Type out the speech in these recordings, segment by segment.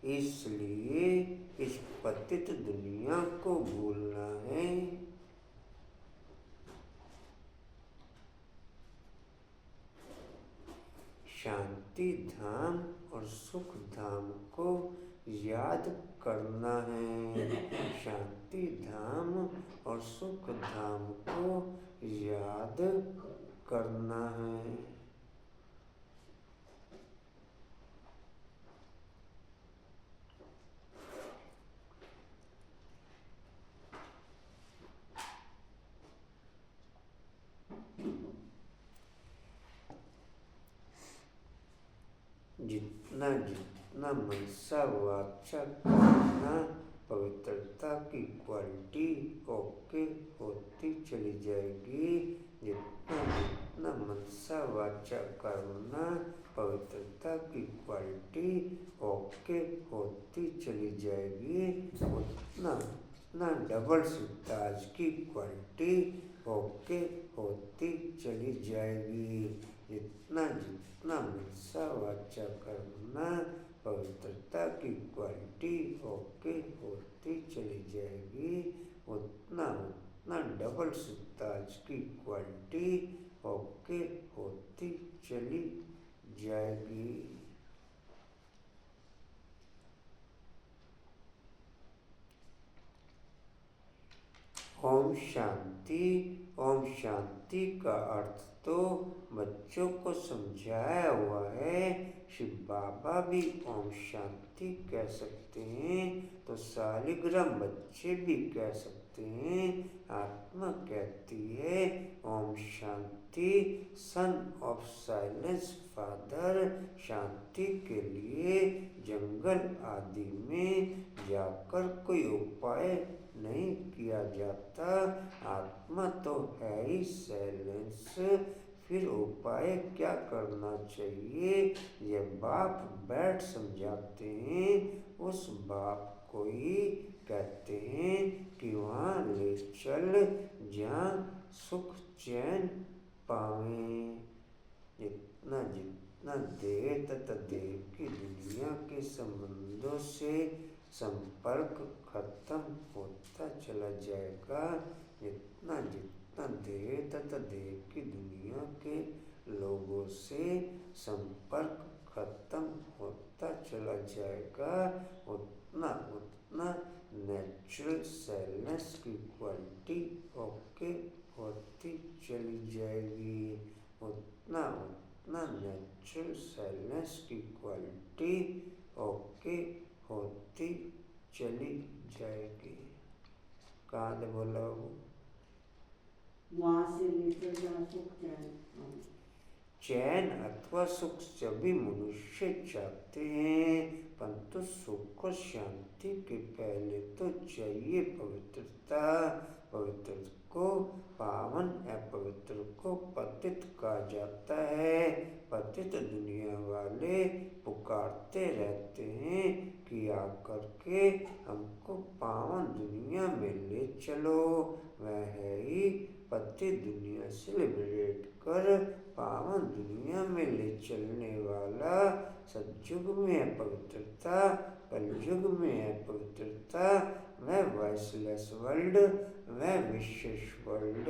इसलिए इस पतित दुनिया को भूलना है। शांति धाम और सुख धाम को याद करना है। शांति धाम और सुख धाम को याद करना है। जितना जितना मनसा वाचा करना, पवित्रता की क्वालिटी ओके होती चली जाएगी। जितना जितना मनसा वाचा करना, पवित्रता की क्वालिटी ओके होती चली जाएगी। उतना उतना डबल सिताज की क्वालिटी ओके होती चली जाएगी। जितना जितना मनसा वाचा करना, पवित्रता की क्वालिटी ओके होती चली जाएगी। उतना उतना डबल सिताज की क्वालिटी ओके होती चली जाएगी। ओम शांति। ओम शांति का अर्थ तो बच्चों को समझाया हुआ है। शिव बाबा भी ओम शांति कह सकते हैं, तो शालिग्राम बच्चे भी कह सकते हैं। आत्मा कहती है Om Shanti. Son of silence father, शांति के लिए जंगल आदि में जाकर कोई उपाय नहीं किया जाता। आत्मा तो है ही साइलेंस, फिर उपाय क्या करना चाहिए, ये बाप बैठ समझाते हैं। उस बाप को ही कहते हैं कि वहाँ ले चल जहाँ सुख चैन पावें। जितना जितना देह तथा देह की दुनिया के संबंधों से संपर्क खत्म होता चला जाएगा, जितना जितना देह तथा देह की दुनिया के लोगों से संपर्क खत्म होता चला जाएगा, उतना उतना नेचुरल साइलेंस की क्वालिटी ओके होती चली जाएगी। उतना उतना नेचुरल साइलेंस की क्वालिटी ओके होती चली जाएगी। कहाँ से बोला वो? वहाँ से लेकर जहाँ सुख चैन। चैन अथवा सुख सभी मनुष्य चाहते हैं, परंतु सुख और शांति के पहले तो चाहिए पवित्रता। पवित्र को पावन, अपवित्र को पतित कहा जाता है। पतित दुनिया वाले पुकारते रहते हैं कि आकर के हमको पावन दुनिया में ले चलो। वह है ही पतित दुनिया सेलिब्रेट कर पावन दुनिया में ले चलने वाला। सतयुग में है पवित्रता, कलयुग में है पवित्रता। वह वॉइसलेस वर्ल्ड, वह विशेष वर्ल्ड,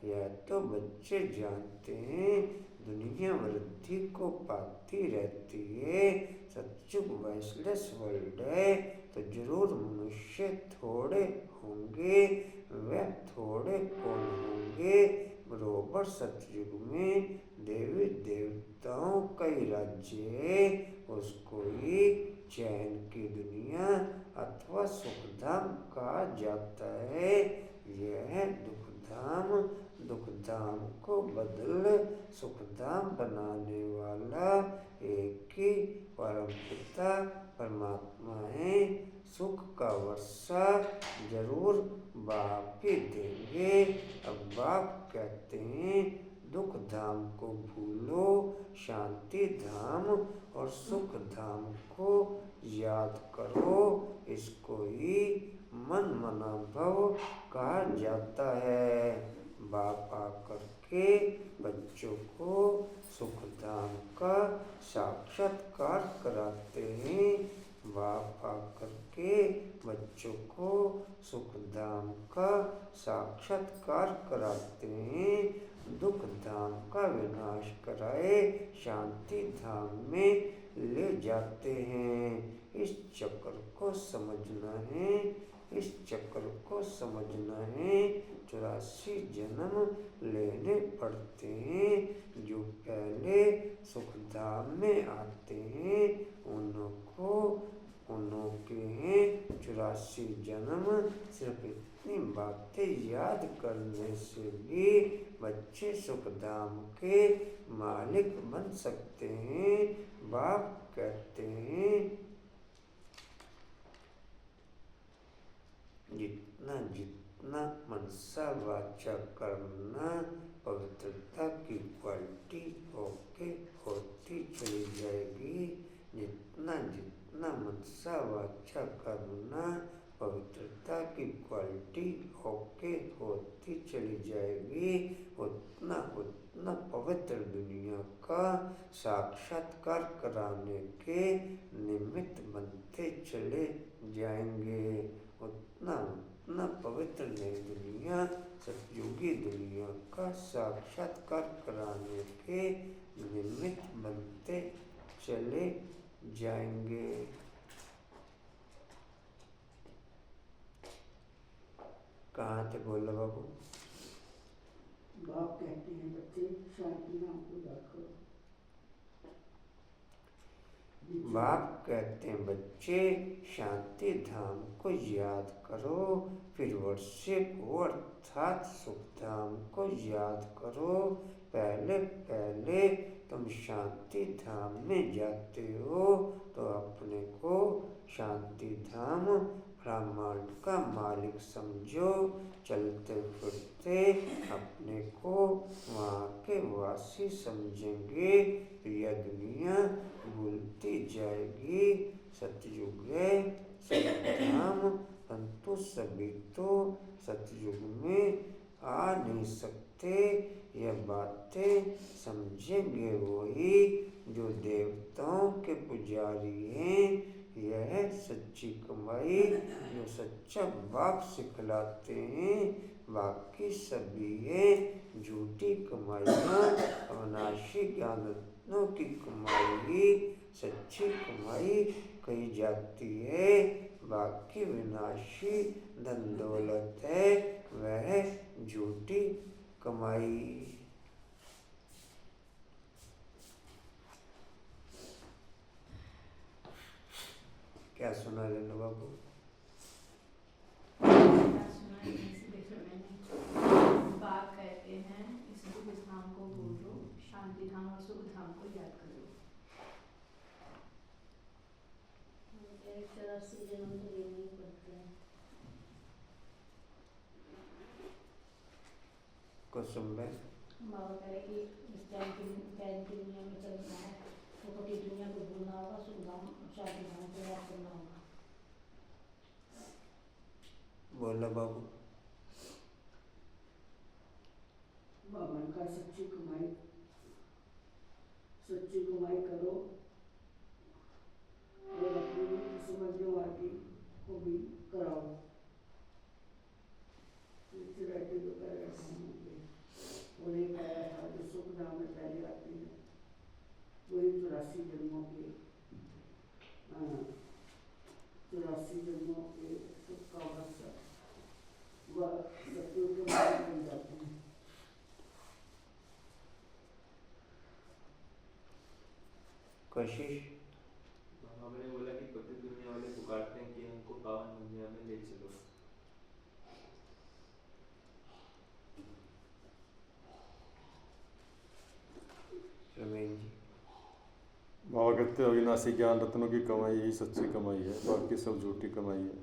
यह तो बच्चे जानते हैं। दुनिया वृद्धि को पाती रहती है। सतयुग वॉइसलेस वर्ल्ड है तो जरूर मनुष्य थोड़े होंगे। वह थोड़े कौन होंगे? बरोबर सतयुग में देवी देवताओं का ही राज्य है, उसको ही चैन की दुनिया अथवा सुखधाम कहा जाता है। यह दुखधाम, दुखधाम को बदल सुखधाम बनाने वाला एक ही परम पिता परमात्मा है। सुख का वर्षा जरूर बाप ही देंगे। अब बाप कहते हैं दुख धाम को भूलो, शांति धाम और सुख धाम को याद करो। इसको ही मन मना भव कहा जाता है। बाप आकर के बच्चों को सुख धाम का साक्षात्कार कराते हैं। बाप आकर के बच्चों को सुख धाम का साक्षात्कार कराते हैं, दुख धाम का विनाश कराए शांति धाम में ले जाते हैं। इस चक्र को समझना है, इस चक्र को समझना है। 84 जन्म लेने पड़ते हैं। जो पहले सुख धाम में आते हैं उनके हैं 84 जन्म। सिर्फ इतनी बातें याद करने से भी बच्चे सुख धाम के मालिक बन सकते हैं। बाप कहते हैं जितना जितना मनसा वाचा करना पवित्रता की क्वालिटी होती चली जाएगी। जितना जितना मनसा वाचा करना पवित्रता की क्वालिटी होती चली जाएगी, उतना उतना पवित्र दुनिया का साक्षात्कार कराने के निमित्त बनते चले जाएंगे। उतना उतना पवित्र नई दुनिया, सतयुगी दुनिया का साक्षात्कार कराने के निमित्त बनते चले जाएंगे। कहाँ थे बोला बाबू? बाप कहते हैं बच्चे शांति धाम को याद करो। बाप कहते हैं बच्चे शांति धाम को याद करो, फिर वर्षिप को अर्थात सुख धाम को याद करो। पहले पहले तुम शांति धाम में जाते हो तो अपने को शांति धाम ब्रह्मांड का मालिक समझो। चलते फिरते अपने को वहाँ के वासी समझेंगे। यह दुनिया भूलती जाएगी। सतयुग है, सतधाम, परंतु सभी तो सतयुग में आ नहीं सकते। यह बातें समझेंगे वही जो देवताओं के पुजारी हैं। यह सच्ची कमाई जो सच्चा बाप सिखलाते हैं। बाकी सभी है झूठी कमाइयाँ। अविनाशी ज्ञान रत्नों की कमाई ही सच्ची कमाई कही जाती है। बाकी विनाशी धन दौलत है वह झूठी कमाई। क्या सुना लेना बाबू? बाप कहते हैं इस दुख धाम को भूलो, शांति धाम और सुख धाम को याद करो। 84 जन्म तो लेने ही पड़ते हैं। कुसुम में बाबा कह रहे कि इस टाइम की दुनिया में चलना है तो कभी दुनिया को भूलना होगा, सुख धाम शांति धाम को याद करना होगा। बोला बाबू? बाबा का सच्ची कमाई करो और अपनी समझने वाली को भी कराओ। उन्हें पाया था जो सुख धाम में पहले आते हैं वही 84 जन्मों के 84 जन्मों के सुख का अवसर वह सत्यों के मार्ग बन जाते हैं। कोशिश हमने बोला कि पतित दुनिया वाले पुकारते हैं कि हमको पावन दुनिया में ले चलो। बाबा कहते हैं अविनाशी ज्ञान रत्नों की कमाई ही सच्ची कमाई है, बाकी सब झूठी कमाई है।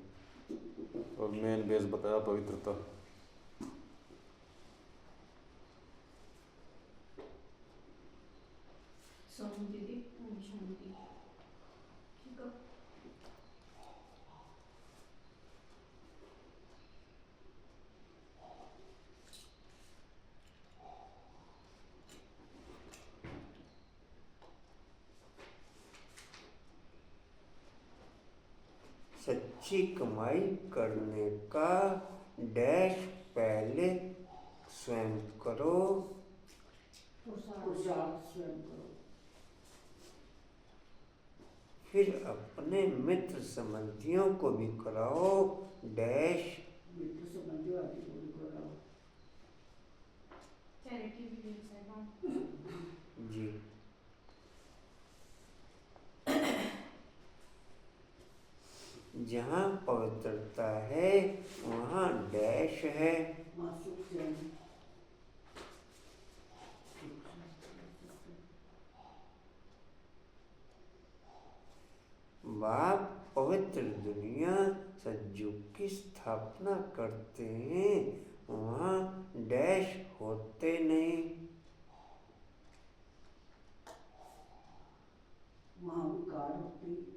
और मेन बेस बताया पवित्रता। दीदी शांति ठीक है। सच्ची कमाई करने का डैश पहले स्वयं करो, पुरुषार्थ स्वयं करो, फिर अपने मित्र संबंधियों को भी कराओ, डैश मित्र संबंधी आदि को भी कराओ। चैरिटी भी है ना। जी। जहाँ पवित्रता है वहाँ डैश है, वहाँ सुख चैन, बाप पवित्र दुनिया सतयुग की स्थापना करते हैं, वहाँ डैश होते नहीं, वहाँ विकार होते हैं।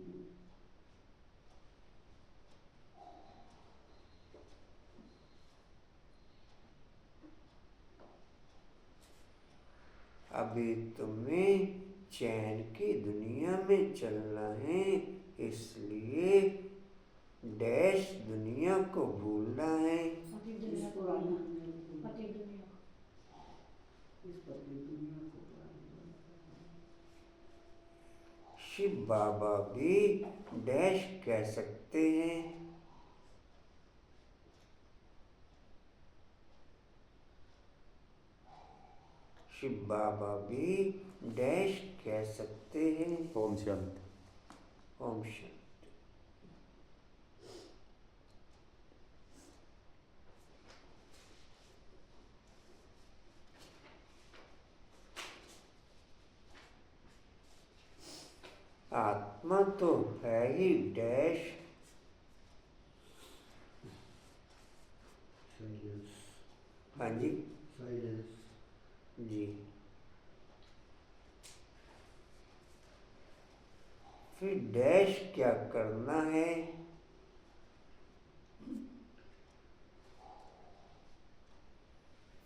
अभी तुम्हें चैन की दुनिया में चलना है, इसलिए डैश दुनिया को भूलना है, पति इस दुनिया को पुरानी बोलना, दुनिया को, पति दुनिया को। इस पति दुनिया को पुरानी। शिव बाबा भी डैश कह सकते हैं, शिव बाबा भी डैश कह सकते हैं। ओम शांति। ओम शांति। आत्मा तो है ही डैश, हाँ जी जी, फिर डैश क्या करना है,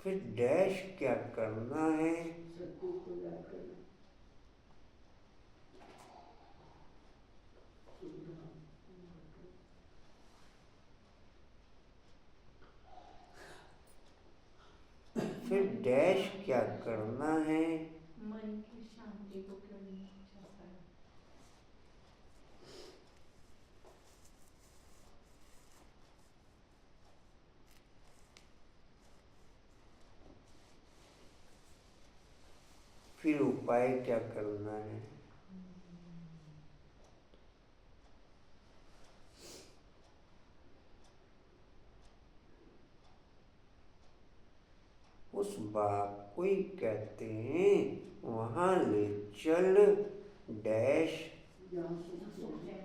फिर डैश क्या करना है, सत्य को याद करना, फिर डैश क्या करना है, मन की शांति को करना चाहता है। फिर उपाय क्या करना है, उस बाप को ही कहते हैं, वहाँ ले चल डैश, जहाँ सुख सुख चैन, चैन।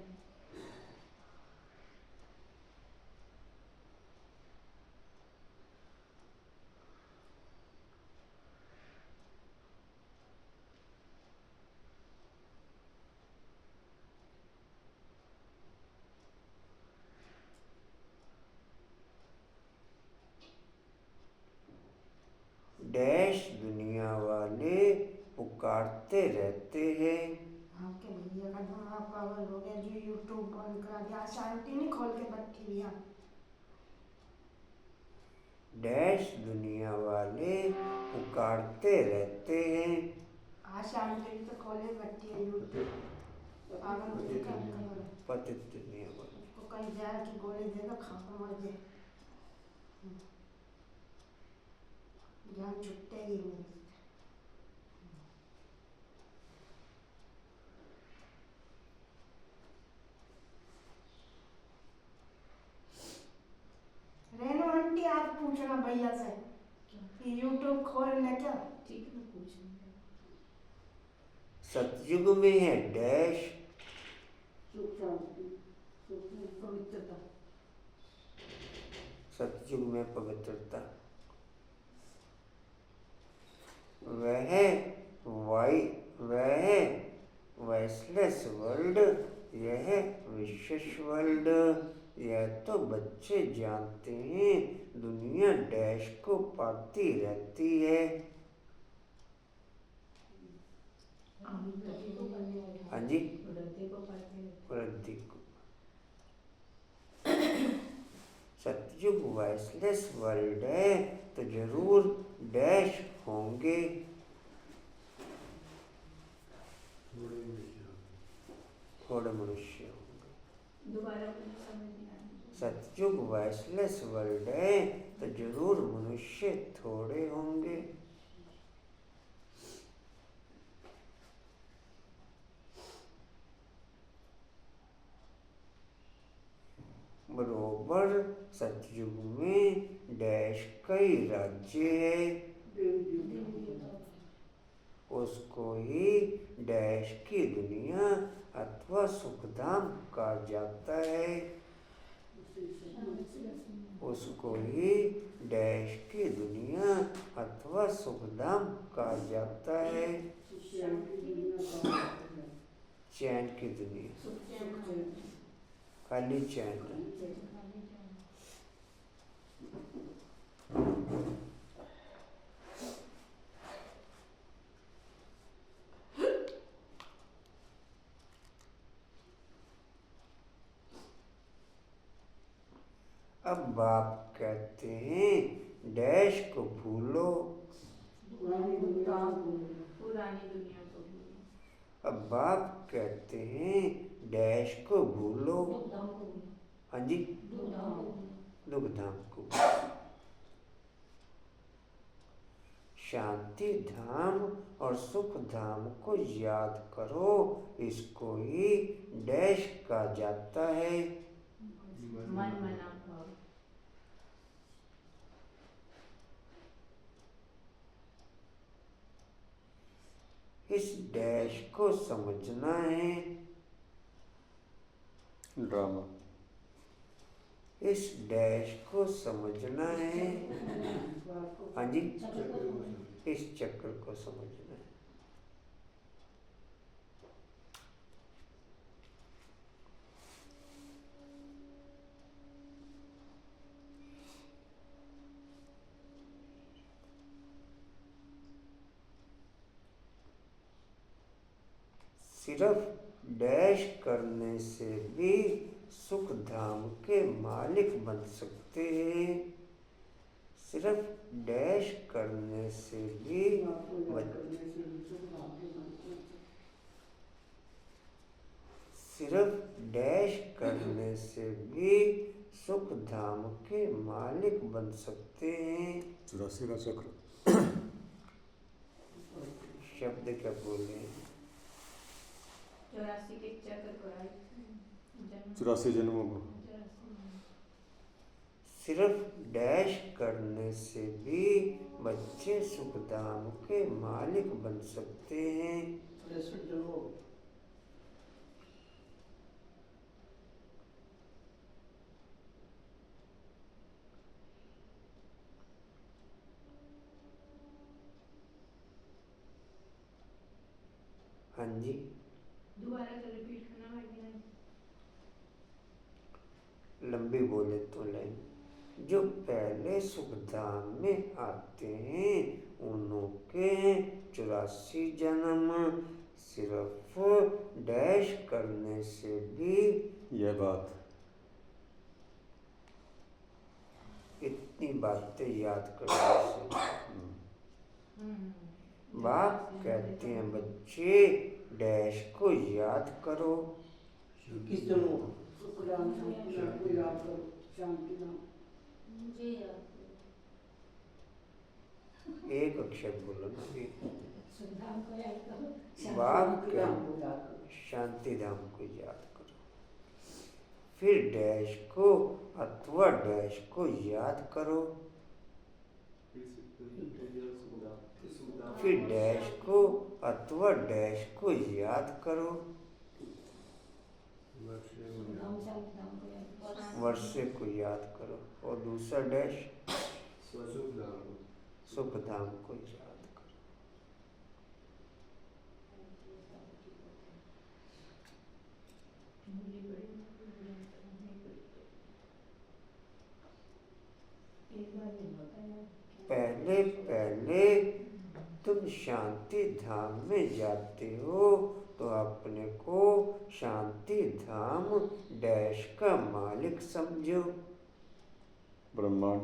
डैश दुनिया वाले पुकारते रहते हैं, आपके भैया का दिमाग पागल हो गया जो यूट्यूब बंद करा दिया, शांति नहीं खोल के बैठी हुई है। डैश दुनिया वाले पुकारते रहते हैं, आज शांति भी तो खोले बैठी है यूट्यूब, पागल हो गया क्या करोगे? पतित दुनिया वाले। उसको कहीं जहर की गोली दे दो, खा के मर जाए, ज्ञान छुट्टेगी नहीं। रेनू आंटी आप पूछना भैया से कि यूट्यूब खोलने क्या? ठीक है, मैं पूछूंगी। सतयुग में है डैश, सुख शांति, सुख में पवित्रता। सतयुग में पवित्रता, वह वॉइसलेस वर्ल्ड, यह विशेष वर्ल्ड। यह तो बच्चे जानते हैं, दुनिया डैश को पाती रहती है। वृद्धि को करने वाला। हाँ जी, वृद्धि को करते रहते। वृद्धि को। सतयुग वॉइसलेस वर्ल्ड है तो जरूर डैश होंगे थोड़े मनुष्य होंगे। दोबारा कुछ समझ नहीं आया। सतयुग वॉइसलेस वर्ल्ड है तो जरूर मनुष्य थोड़े होंगे। बरोबर सतयुग में डैश कई राज्य है देवी देवता उसको ही डैश की दुनिया अथवा सुखधाम कहा जाता है। उसी से उसको ही डैश की दुनिया अथवा सुखधाम कहा जाता है। चैन की दुनिया का मतलब है। चैन की दुनिया, सुख चैन सुख चैन। खाली चैन। अब बाप कहते हैं डैश को भूलो। पुरानी दुनिया को भूलो। पुरानी दुनिया को भूलो। अब बाप कहते हैं डैश को भूलो। दुखधाम को भूलो। हाँ जी, दुखधाम को भूलो। दुख धाम को, शांति धाम और सुख धाम को याद करो। इसको ही डैश कहा जाता है। मन मना भाव। इस डैश को समझना है। ड्रामा। इस डैश को समझना है। बात को हाँ जी, चक्र को भूलो। इस चक्र को समझना है। सिर्फ डैश करने से भी सुख धाम के मालिक बन सकते हैं। सिर्फ डैश करने से भी आपको याद करने से विश्व आपके मन को सिर्फ डैश करने से भी सुख धाम के मालिक बन सकते हैं। 84 का चक्र। शब्द क्या बोले? 84 के चक्र को आए। 84 जन्मों को। सिर्फ डैश करने से भी बच्चे सुख धाम के मालिक बन सकते हैं। 63 जन्मों हाँ जी, दोबारा तो रिपीट करना पड़ेगा। लंबी बोले तो लाइन। जो पहले सुख धाम में आते हैं उन्हों के 84 जन्म। सिर्फ डैश करने से भी यह बात इतनी बातें याद करने से बाप कहते हैं बच्चे डैश को याद करो। किस जन्मों सुख राम शांति राम को याद करो। शांति राम मुझे याद एक अक्षर बोलो ना भी। सुखधाम को याद करो। बाप शांति राम को याद करो। शांति धाम को याद करो। फिर डैश को अथवा डैश को याद करो। फिर डैश को अथवा डैश को याद करो। सुखधाम शांतिधाम को याद करो। वर्षे को याद करो और दूसरा डैश सुख धाम को याद करो। भूली बड़ी एक बार नहीं होता है। पहले पहले तुम शांति धाम में जाते हो तो अपने को शांति धाम डैश का मालिक समझो। ब्रह्मांड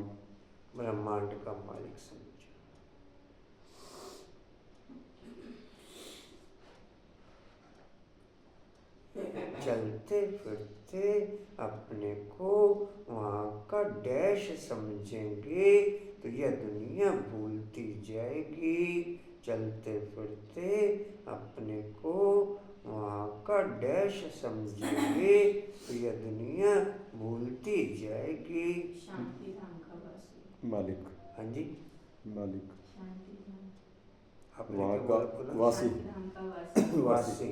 ब्रह्मांड का मालिक समझो। चलते फिरते अपने को वहाँ का डैश समझेंगे तो यह दुनिया भूलती जाएगी। चलते फिरते अपने को वहाँ का डैश समझेंगे तो यह दुनिया भूलती जाएगी। शांति धाम का वासी। मालिक। हाँ जी, मालिक शांति धाम। आपने वहाँ क्या का बोला पुनः? वासी। शांति धाम का वासी। वासी।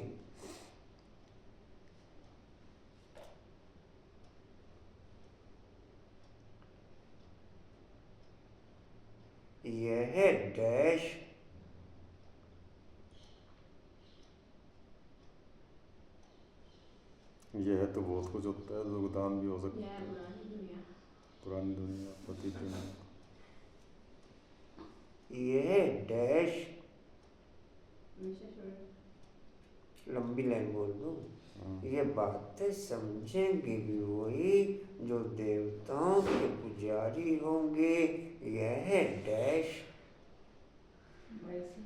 यह डैश यह तो बहुत कुछ होता है, योगदान भी हो सकता यह है। पुरानी दुनिया। पुरानी दुनिया, पति दुनिया। यह डैश हमेशा छोड़। लंबी लाइन बोल दूं। हाँ। ये बातें समझेंगे भी वही जो देवताओं के पुजारी होंगे। यह डैश वैसे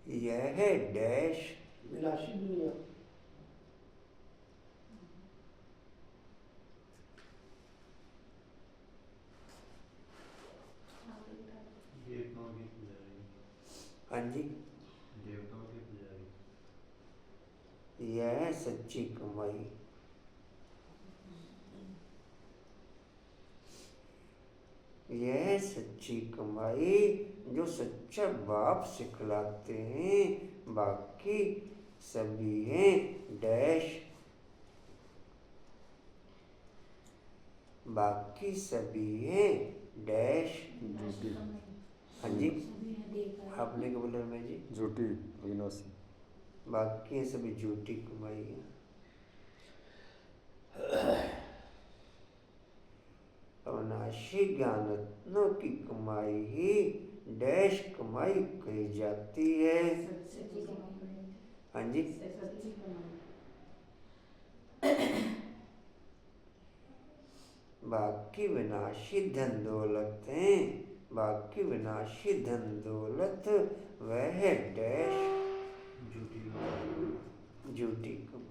यह डैश विनाशी दुनिया। देवताओं के पुजारी। हाँ जी, देवताओं के पुजारी। यह सच्ची कमाई। यह सच्ची कमाई जो सच्चा बाप सिखलाते हैं। बाकी सभी हैं डैश। बाकी सभी हैं डैश। झूठी। हाँ जी, सभी ने देखा है। आपने क्या बोला मैं जी? झूठी अविनाशी। बाकी हैं सभी झूठी कमाई है। अविनाशी ज्ञान रत्नों की कमाई ही डैश कमाई कही जाती है। सच्ची कमाई। हाँ जी, सच्ची कमाई। बाकी विनाशी धन दौलत हैं। बाकी विनाशी धन दौलत वह डैश झूठी। झूठी कमाई।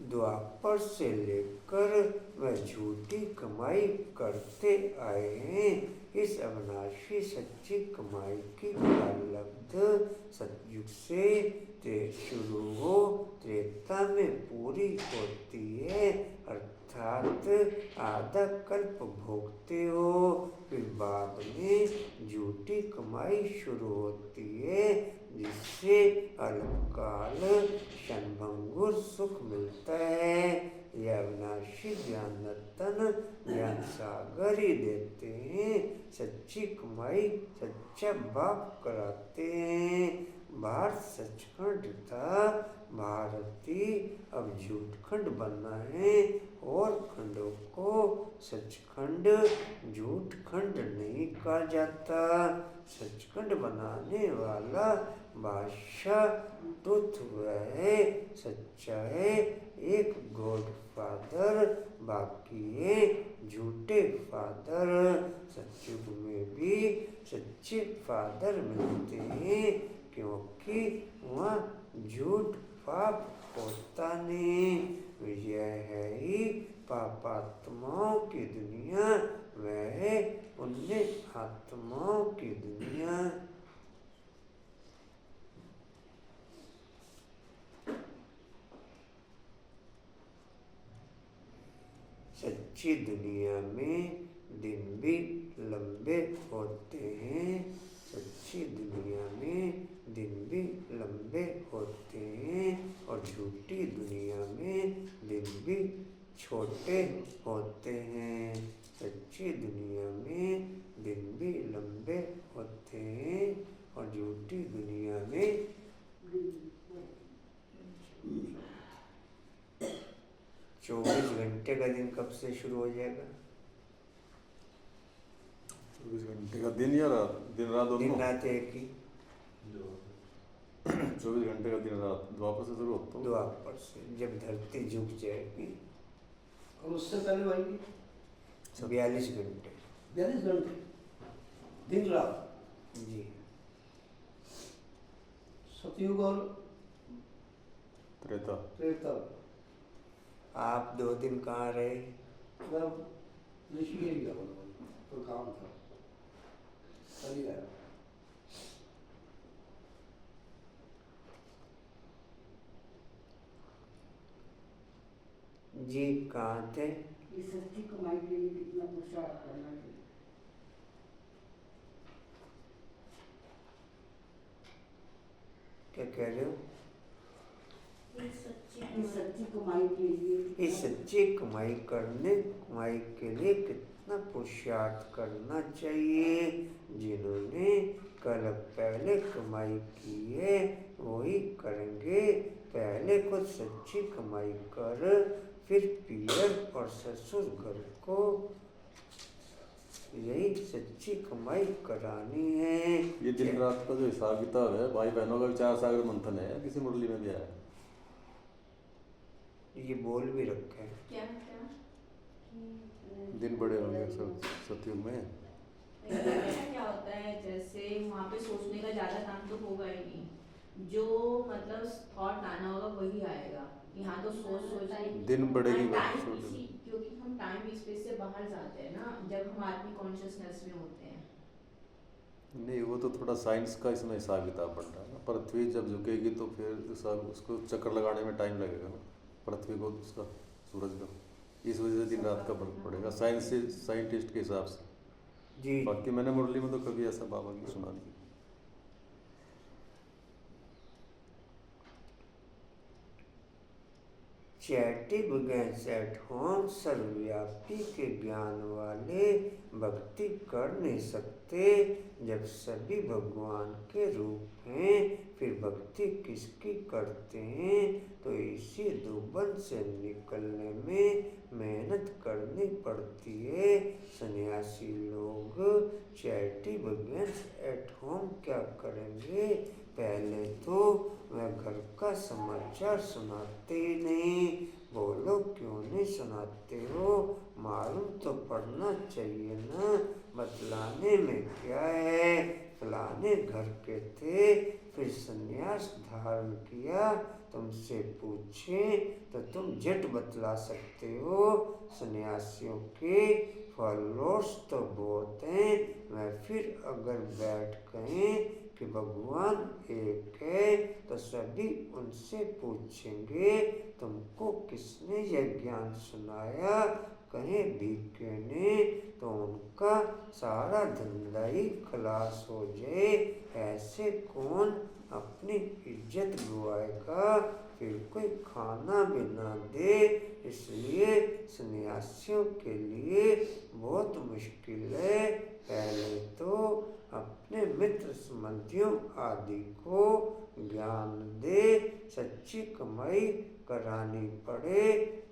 द्वापर से लेकर वह झूठी कमाई करते आए हैं। इस अविनाशी सच्ची कमाई की उपलब्ध सतयुग से शुरू हो त्रेता में पूरी होती है। अर्थात आधा कल्प भोगते हो, फिर बाद में झूठी कमाई शुरू होती है जिससे अल्पकाल क्षणभंगुर सुख मिलता है। यह अविनाशी ज्ञान रतन ज्ञान सागर ही देते हैं। सच्ची कमाई सच्चा बाप कराते हैं। भारत सचखंड था, भारती अब झूठखंड बना है और खंडों को सचखंड झूठखंड नहीं कहा जाता। सचखंड बनाने वाला बादशाह तुथ वह सच्चा है, एक गॉड फादर, बाकी है झूठे फादर। सतयुग में भी सच्चे फादर मिलते हैं क्योंकि वहाँ झूठ पाप होता नहीं। यह है ही पापात्माओं की दुनिया, वह है पुण्य आत्माओं की दुनिया। सच्ची दुनिया में दिन भी लंबे होते हैं। सच्ची दुनिया में दिन भी लंबे होते हैं और झूठी दुनिया में दिन भी छोटे होते हैं। सच्ची दुनिया में दिन भी लंबे होते हैं और झूठी दुनिया में 24 घंटे का दिन कब से शुरू हो जाएगा? 24 घंटे का दिन या रात? दिन रात दिन दोनों? रात एक ही। 24 घंटे का दिन रात द्वापर से शुरू होता है। द्वापर से, जब धरती झुक जाएगी। और उससे पहले भाई 42 घंटे 42 घंटे दिन रात। जी। सतयुग और त्रेता। त्रेता। आप 2 दिन कहाँ रहे? मैं ऋषिकेश गया तो काम था, चली आया। जी कहाँ थे? ये सच्ची कमाई के लिए कितना पुरुषार्थ करना चाहिए। क्या कह रहे हो? इस सच्ची कमाई के लिए इस सच्ची कमाई के लिए कितना पुरुषार्थ करना चाहिए। जिन्होंने कल पहले कमाई की है वही करेंगे। पहले खुद सच्ची कमाई कर फिर पियर और ससुर घर को यही सच्ची कमाई करानी है। ये दिन रात का जो हिसाब किताब है, भाई बहनों का विचार सागर मंथन है, किसी मुरली में भी आया है। ये बोल भी रखा है। क्या क्या दिन बड़े होंगे सब सतयुग में। क्या होता है, जैसे वहाँ पे सोचने का ज़्यादा काम तो होगा ही नहीं, जो मतलब थॉट आना होगा वही आएगा। यहाँ तो सोच दिन बढ़ेगी टाइम, छोटे। क्योंकि हम टाइम स्पेस से बाहर जाते हैं ना, जब हम आदमी कॉन्शियसनेस में होते हैं। नहीं, वो तो थोड़ा साइंस का इसमें हिसाब किताब बढ़ रहा है ना। पृथ्वी जब झुकेगी तो फिर सब उसको चक्कर लगाने में टाइम लगेगा ना, पृथ्वी को उसका सूरज का। इस वजह से दिन रात का फर्क पड़ेगा साइंस से, साइंटिस्ट के हिसाब से। जी। बाकी मैंने मुरली में तो कभी ऐसा बाबा की सुना नहीं। चैटिव गैस एट होम सर्वव्यापी के ज्ञान वाले भक्ति कर नहीं सकते। जब सभी भगवान के रूप हैं फिर भक्ति किसकी करते हैं? तो इसी दुबन से निकलने में मेहनत करनी पड़ती है। सन्यासी लोग चैटिव गैस एट होम क्या करेंगे? पहले तो वह घर का समाचार सुनाते ही नहीं। बोलो क्यों नहीं सुनाते हो? मालूम तो पड़ना चाहिए ना। बतलाने में क्या है? फलाने घर के थे फिर संन्यास धारण किया, तुमसे पूछें तो तुम झट बतला सकते हो। सन्यासियों के फॉलोअर्स तो बहुत हैं। वह फिर अगर बैठ कहें कि भगवान एक है तो सभी उनसे पूछेंगे तुमको किसने यह ज्ञान सुनाया? कहें भीखे ने तो उनका सारा धंधा ही खलास हो जाए। ऐसे कौन अपनी इज्जत गवाएगा? फिर कोई खाना भी ना दे। इसलिए सन्यासियों के लिए बहुत मुश्किल है। पहले तो अपने मित्र संबंधियों आदि को ज्ञान दे, सच्ची कमाई करानी पड़े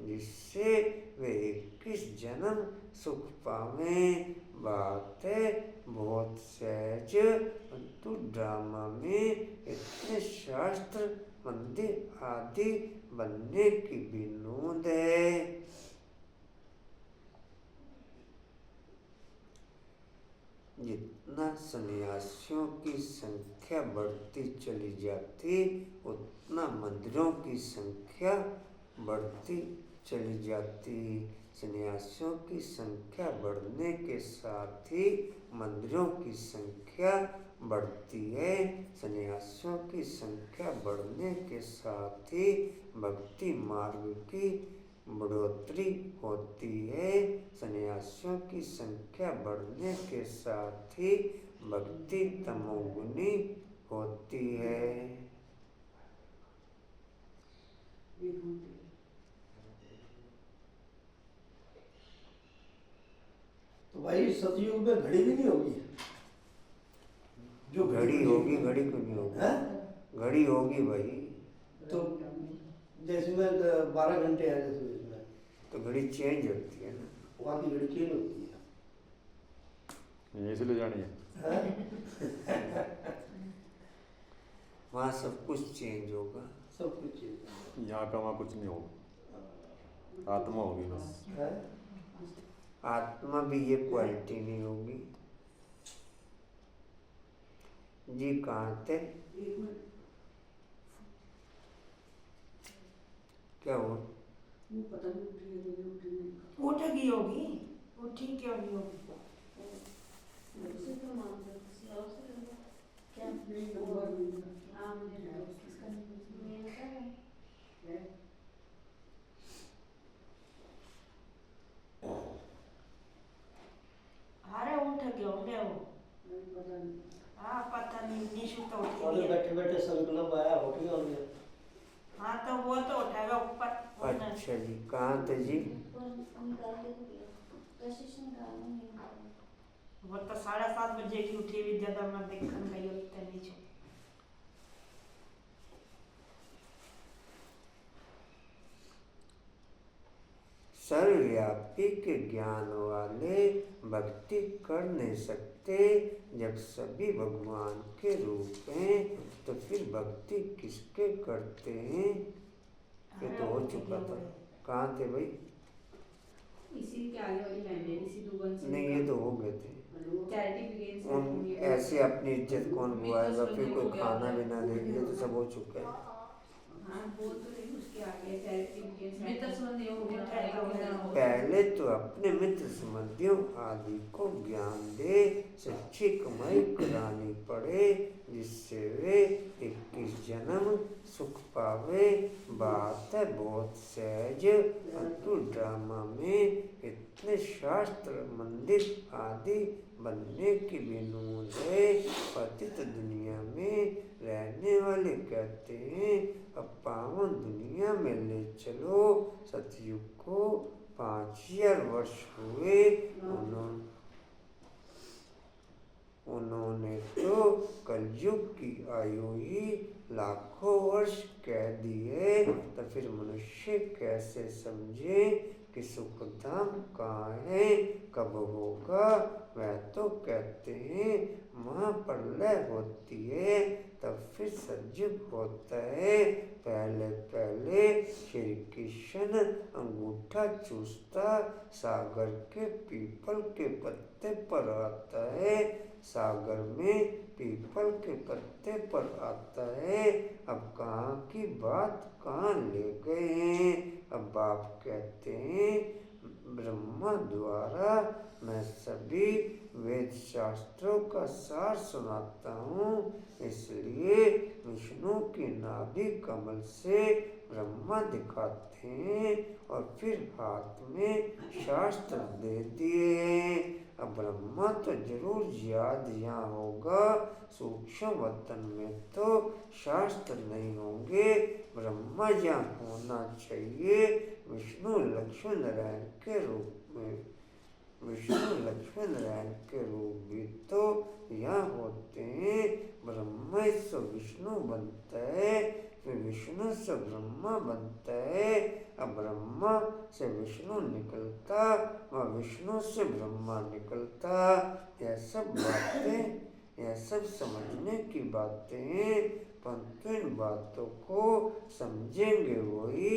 जिससे वे 21 जन्म सुख पावें। बात है बहुत सहज, परंतु ड्रामा में इतने शास्त्र मंदिर आदि बनने की भी नोंद है। जितना सन्यासियों की संख्या बढ़ती चली जाती उतना मंदिरों की संख्या बढ़ती चली जाती। सन्यासियों की संख्या बढ़ने के साथ ही मंदिरों की संख्या बढ़ती है। सन्यासियों की संख्या बढ़ने के साथ ही भक्ति मार्ग की बढ़ोतरी होती है। सन्यासियों की संख्या बढ़ने के साथ ही भक्ति तमोगुनी होती है। तो भाई सतयुग में घड़ी भी नहीं होगी? जो घड़ी होगी, घड़ी क्यों नहीं हैं? होगी? घड़ी होगी भाई। तो जैसे में 12 घंटे है, जैसे इसमें तो घड़ी चेंज होती है ना। वहाँ की घड़ी चेंज होती है, इसलिए जानी है। हैं? वहाँ सब कुछ चेंज होगा। सब कुछ चेंज यहाँ का वहाँ कुछ नहीं होगा, आत्मा होगी बस। है। आत्मा भी ये क्वालिटी नहीं होगी। जी कहाँ थे? क्या हुआ? उठेगी होगी, उठी क्यों नहीं होगी? अरे उठ गए होंगे वो। हाँ पता नहीं, निशु तो और उठी है। बैठे बैठे संकल्प आया, हो गया होंगे। हाँ तो वो तो उठाएगा ऊपर। अच्छा जी, कहाँ थे जी? वो तो 7:30 बजे की उठी हुई, ज्यादा मैं देखने गई होते नीचे। सर्वव्यापी के ज्ञान वाले भक्ति कर नहीं सकते। जब सभी भगवान के रूप हैं तो फिर भक्ति किसके करते हैं? ये तो हो चुका था। कहाँ थे भाई? इसी के आगे वाली लाइन है, इसी दुगन से नहीं, ये तो हो गए थे। चैरिटी बिगिंस उन ऐसे अपनी इज्जत कौन बुआएगा? फिर कोई खाना भी ना देंगे, तो सब हो चुका है। हाँ बोल तो नहीं, उसके आगे चैरिटी बिगिंस मित्र संबंधी हो गया। पहले तो अपने मित्र संबंधियों आदि को ज्ञान दे, सच्ची कमाई करानी पड़े, जिससे वे 21 जन्म सुख पावे। बात है बहुत सहज, परंतु ड्रामा में इतने शास्त्र मंदिर आदि बनने की भी नून है। पतित दुनिया में रहने वाले कहते हैं अब पावन दुनिया में ले चलो। सतयुग को 5000 वर्ष हुए, उन्होंने तो कलयुग की आयु ही लाखों वर्ष कह दी है। तो फिर मनुष्य कैसे समझे कि सुख धाम कहाँ है, कब होगा? वह तो कहते हैं महाप्रलय होती है, तब फिर सतयुग होता है। पहले पहले श्री कृष्ण अंगूठा चूसता सागर के पीपल के पत्ते पर आता है। सागर में पीपल के पत्ते पर आता है। अब कहाँ की बात कहाँ ले गए हैं? अब बाप कहते हैं ब्रह्मा द्वारा मैं सभी वेद शास्त्रों का सार सुनाता हूँ, इसलिए विष्णु की नाभि कमल से ब्रह्मा दिखाते हैं और फिर हाथ में शास्त्र दे दिए। अब ब्रह्मा तो जरूर याद यहाँ होगा, सूक्ष्म वतन में तो शास्त्र नहीं होंगे। ब्रह्मा यहाँ होना चाहिए विष्णु लक्ष्मण नारायण के रूप में। विष्णु लक्ष्मण नारायण के रूप भी तो यहाँ होते हैं। ब्रह्मा से विष्णु बनता है, फिर विष्णु से ब्रह्मा बनता है। अब ब्रह्मा से विष्णु निकलता, वह विष्णु से ब्रह्मा निकलता। यह सब बातें, यह सब समझने की बातें हैं, परंतु इन बातों को समझेंगे वही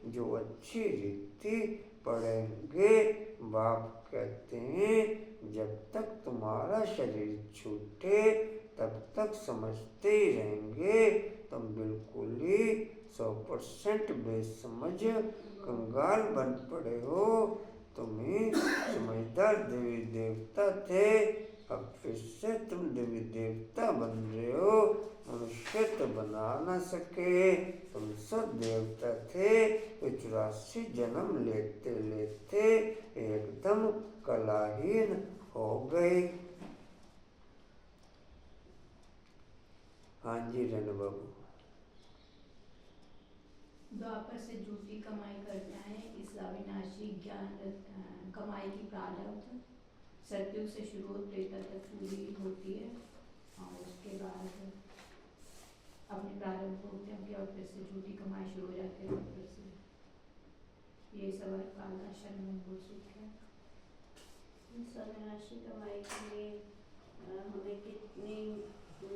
जो अच्छी रीति पढ़ेंगे। बाप कहते हैं जब तक तुम्हारा शरीर छूटे तब तक समझते ही रहेंगे। तुम बिल्कुल ही 100% बेसमझ कंगाल बन पड़े हो। तुम्हें समझदार देवी देवता थे, अब फिर से तुम देवी देवता बन रहे हो, मनुष्य तो बना न सके। तुम सब देवता थे तो 84 जन्म लेते लेते एकदम कलाहीन हो गए। हाँ जी रन बाबू। द्वापर से झूठी कमाई कर जाए, इस अविनाशी ज्ञान कमाई की प्रारब्ध सतयुग से शुरू हो त्रेता तक पूरी होती है, और उसके बाद अपने प्रारंभ होते हैं कि और फिर से झूठी कमाई शुरू हो जाती है फिर से। ये सब काल का शर्म बोल सकते हैं। इस अविनाशी कमाई के लिए हमें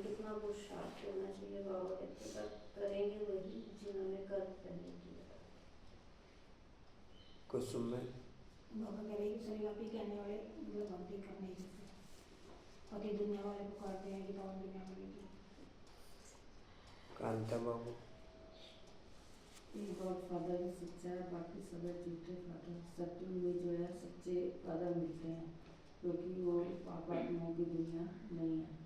कितना पुरुषार्थ करना चाहिए। बाबा कहते हैं करेंगे वही जिन्होंने कर्म पहले किया। कुसुम में बाबा कह रहे हैं कि शरीर कहने वाले लोग हम भी कर नहीं सकते, बाकी दुनिया वाले पुकारते हैं कि पावन दुनिया बनेगी। कांता बाबू। एक गॉड फादर ही सच्चा है, बाकी सब है झूठे फादर। सत्युग में जो है सच्चे फादर मिलते हैं, क्योंकि वो पापात्माओं की दुनिया नहीं है।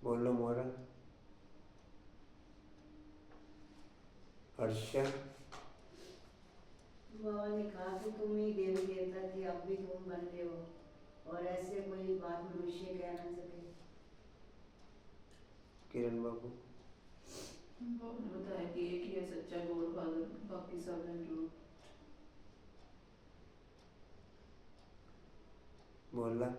बोलो मोरा। हर्षा। बाबा ने कहा कि तुम ही देवी देवता थे, अब भी तुम बन रहे हो, और ऐसे कोई बात मनुष्य कह ना सके। किरण बाबू। बाबा ने बताया कि एक ही है सच्चा गॉड फादर, बाकी सब हैं झूठ। बोला।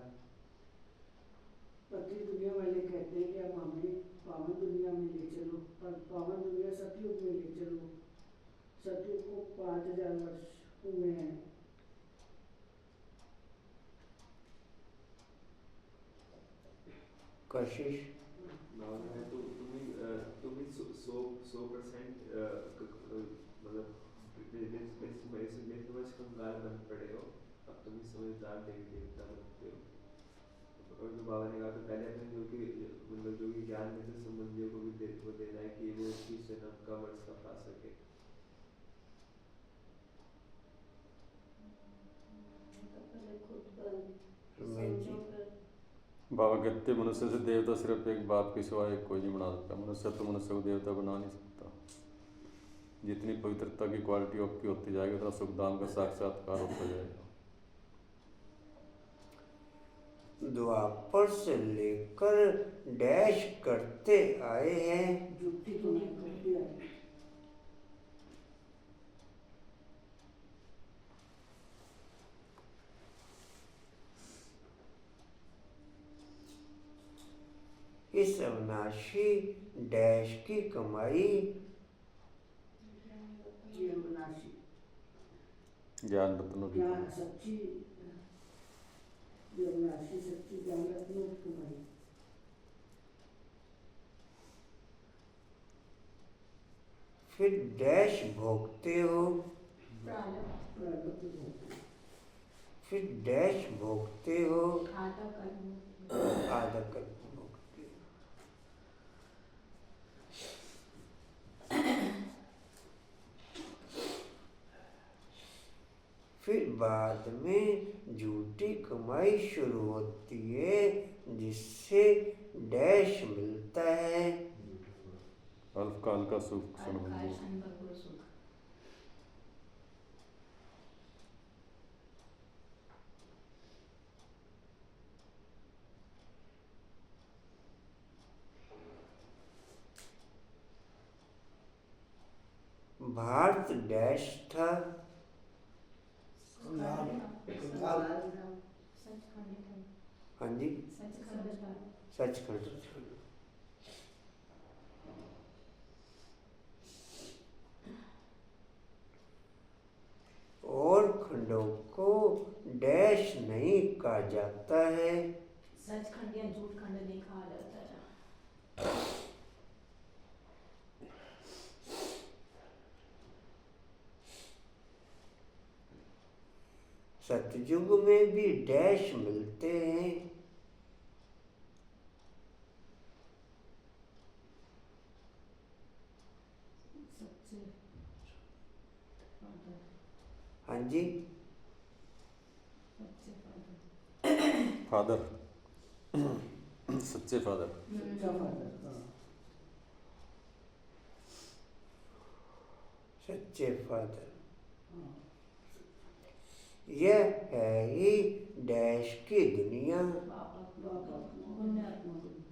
पति दुनिया वाले कहते हैं कि अब हमें पावन दुनिया में ले चलो, पर पावन दुनिया सतयुग में ले चलो। सतयुग को 5000 वर्ष हुए हैं। कशिश। भावना तो तुम ही 100% मतलब बेसमझ कंगाल बन पड़े हो। अब तुम ही समझदार देवी देवता बनते हो। और जो बाबा ने कहा तो पहले अपने जो कि ज्ञान में से संबंधियों को भी वो देना है कि वो इस जन्म का वर्ष का पा सके। बाबा कहते मनुष्य से देवता सिर्फ एक बाप के सिवाय कोई नहीं बना सकता। मनुष्य तो मनुष्य को देवता बना नहीं सकता। जितनी पवित्रता की क्वालिटी आपकी होती जाएगी उतना सुख धाम का साक्षात्कार होता जाएगा। द्वापर से लेकर डैश करते आए हैं। झूठी कमाई करते आए। इस अविनाशी डैश की कमाई ये अविनाशी ज्ञान रत्नों की ज्ञान सच्ची, ये अविनाशी सच्ची ज्ञान रत्नों की कमाई। फिर डैश भोगते हो। प्रारब्ध भोगते। फिर डैश भोगते हो। आधा कर्म आधा कर्म भोगते हो। फिर बाद में झूठी कमाई शुरू होती है, जिससे डैश मिलता है। अल्पकाल का सुख अल्पकाल अनुभव सुख। भारत डैश था। हाँ जी सचखंड। और खंडों को डैश नहीं कहा जाता है। सचखंड या झूठ खंड नहीं कहा जाता है। सतयुग में भी डैश मिलते हैं। सच्चे फादर। जी सच्चे फादर। फादर सच्चे फादर। सच्चा फादर, हाँ। सच्चे फादर। हाँ। यह है ही डैश की दुनिया। पुण्यात्मा की।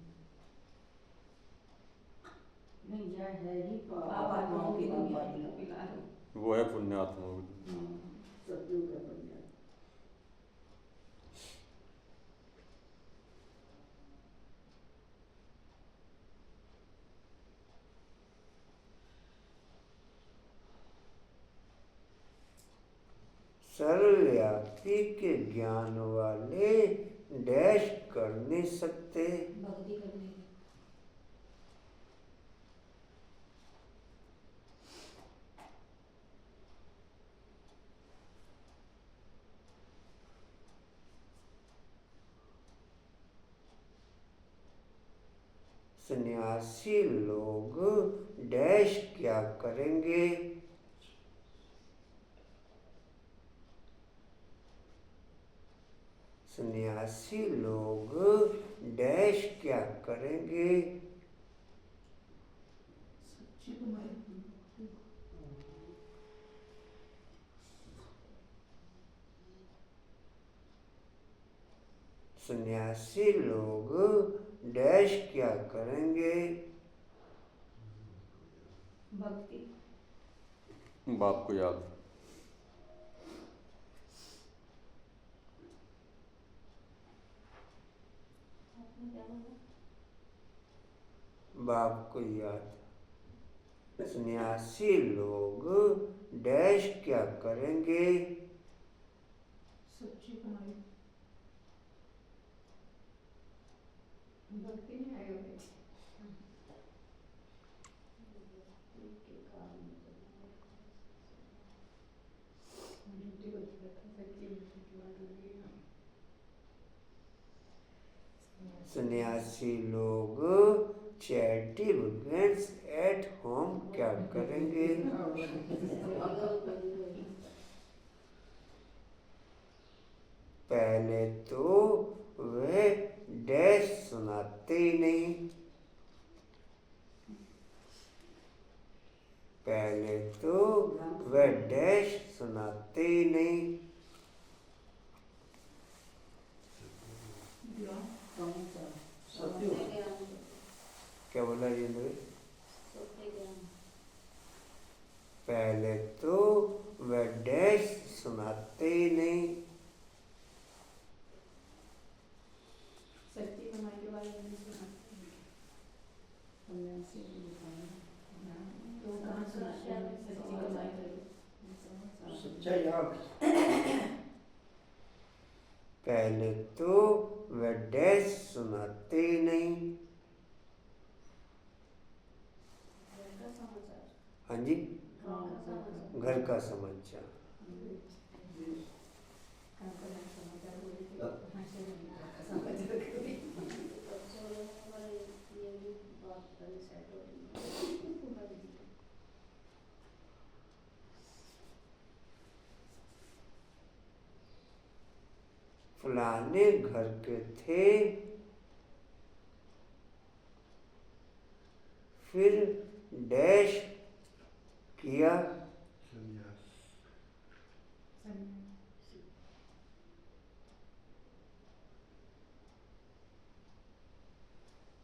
नहीं, यह है ही पापात्माओं की दुनिया। वो है पुण्यात्मा। सत्युग है पुण्यात्मा। सर्वव्यापी के ज्ञान वाले डैश कर नहीं सकते। भक्ति करने की। सन्यासी लोग डैश क्या करेंगे? सन्यासी लोग डैश क्या करेंगे? सच्ची कमाई। सन्यासी लोग डैश क्या करेंगे? भक्ति। बाप को याद। आपने क्या बोला? बाप को याद। सन्यासी लोग डैश क्या करेंगे? सच्ची कमाई। भक्ति नहीं आएगा भाई। के कारण झूठी बात करता है, सच्ची बात लगी ना। सन्यासी लोग चैरिटी इवेंट्स एट होम क्या करेंगे? पहले तो वे डैश सुनाते ही नहीं। पहले तो वे डैश सुनाते ही नहीं। सत्युग। क्या बोला जिंदगी? सोते ज्ञान। पहले तो वे डैश सुनाते ही नहीं। सच्ची कमाई के बारे में सुना। सन्यासी की दुकान। तो कहाँ सुनाते हैं सच्ची कमाई करो। सच्चा याग। पहले तो वे डैश सुनाते ही नहीं। घर का समाचार। हाँ जी, घर का समाचार। घर का समाचार। सबसे बड़ा हमारा ये भी बात पहले सेट हो रही है। फलाने घर के थे, फिर डैश किया।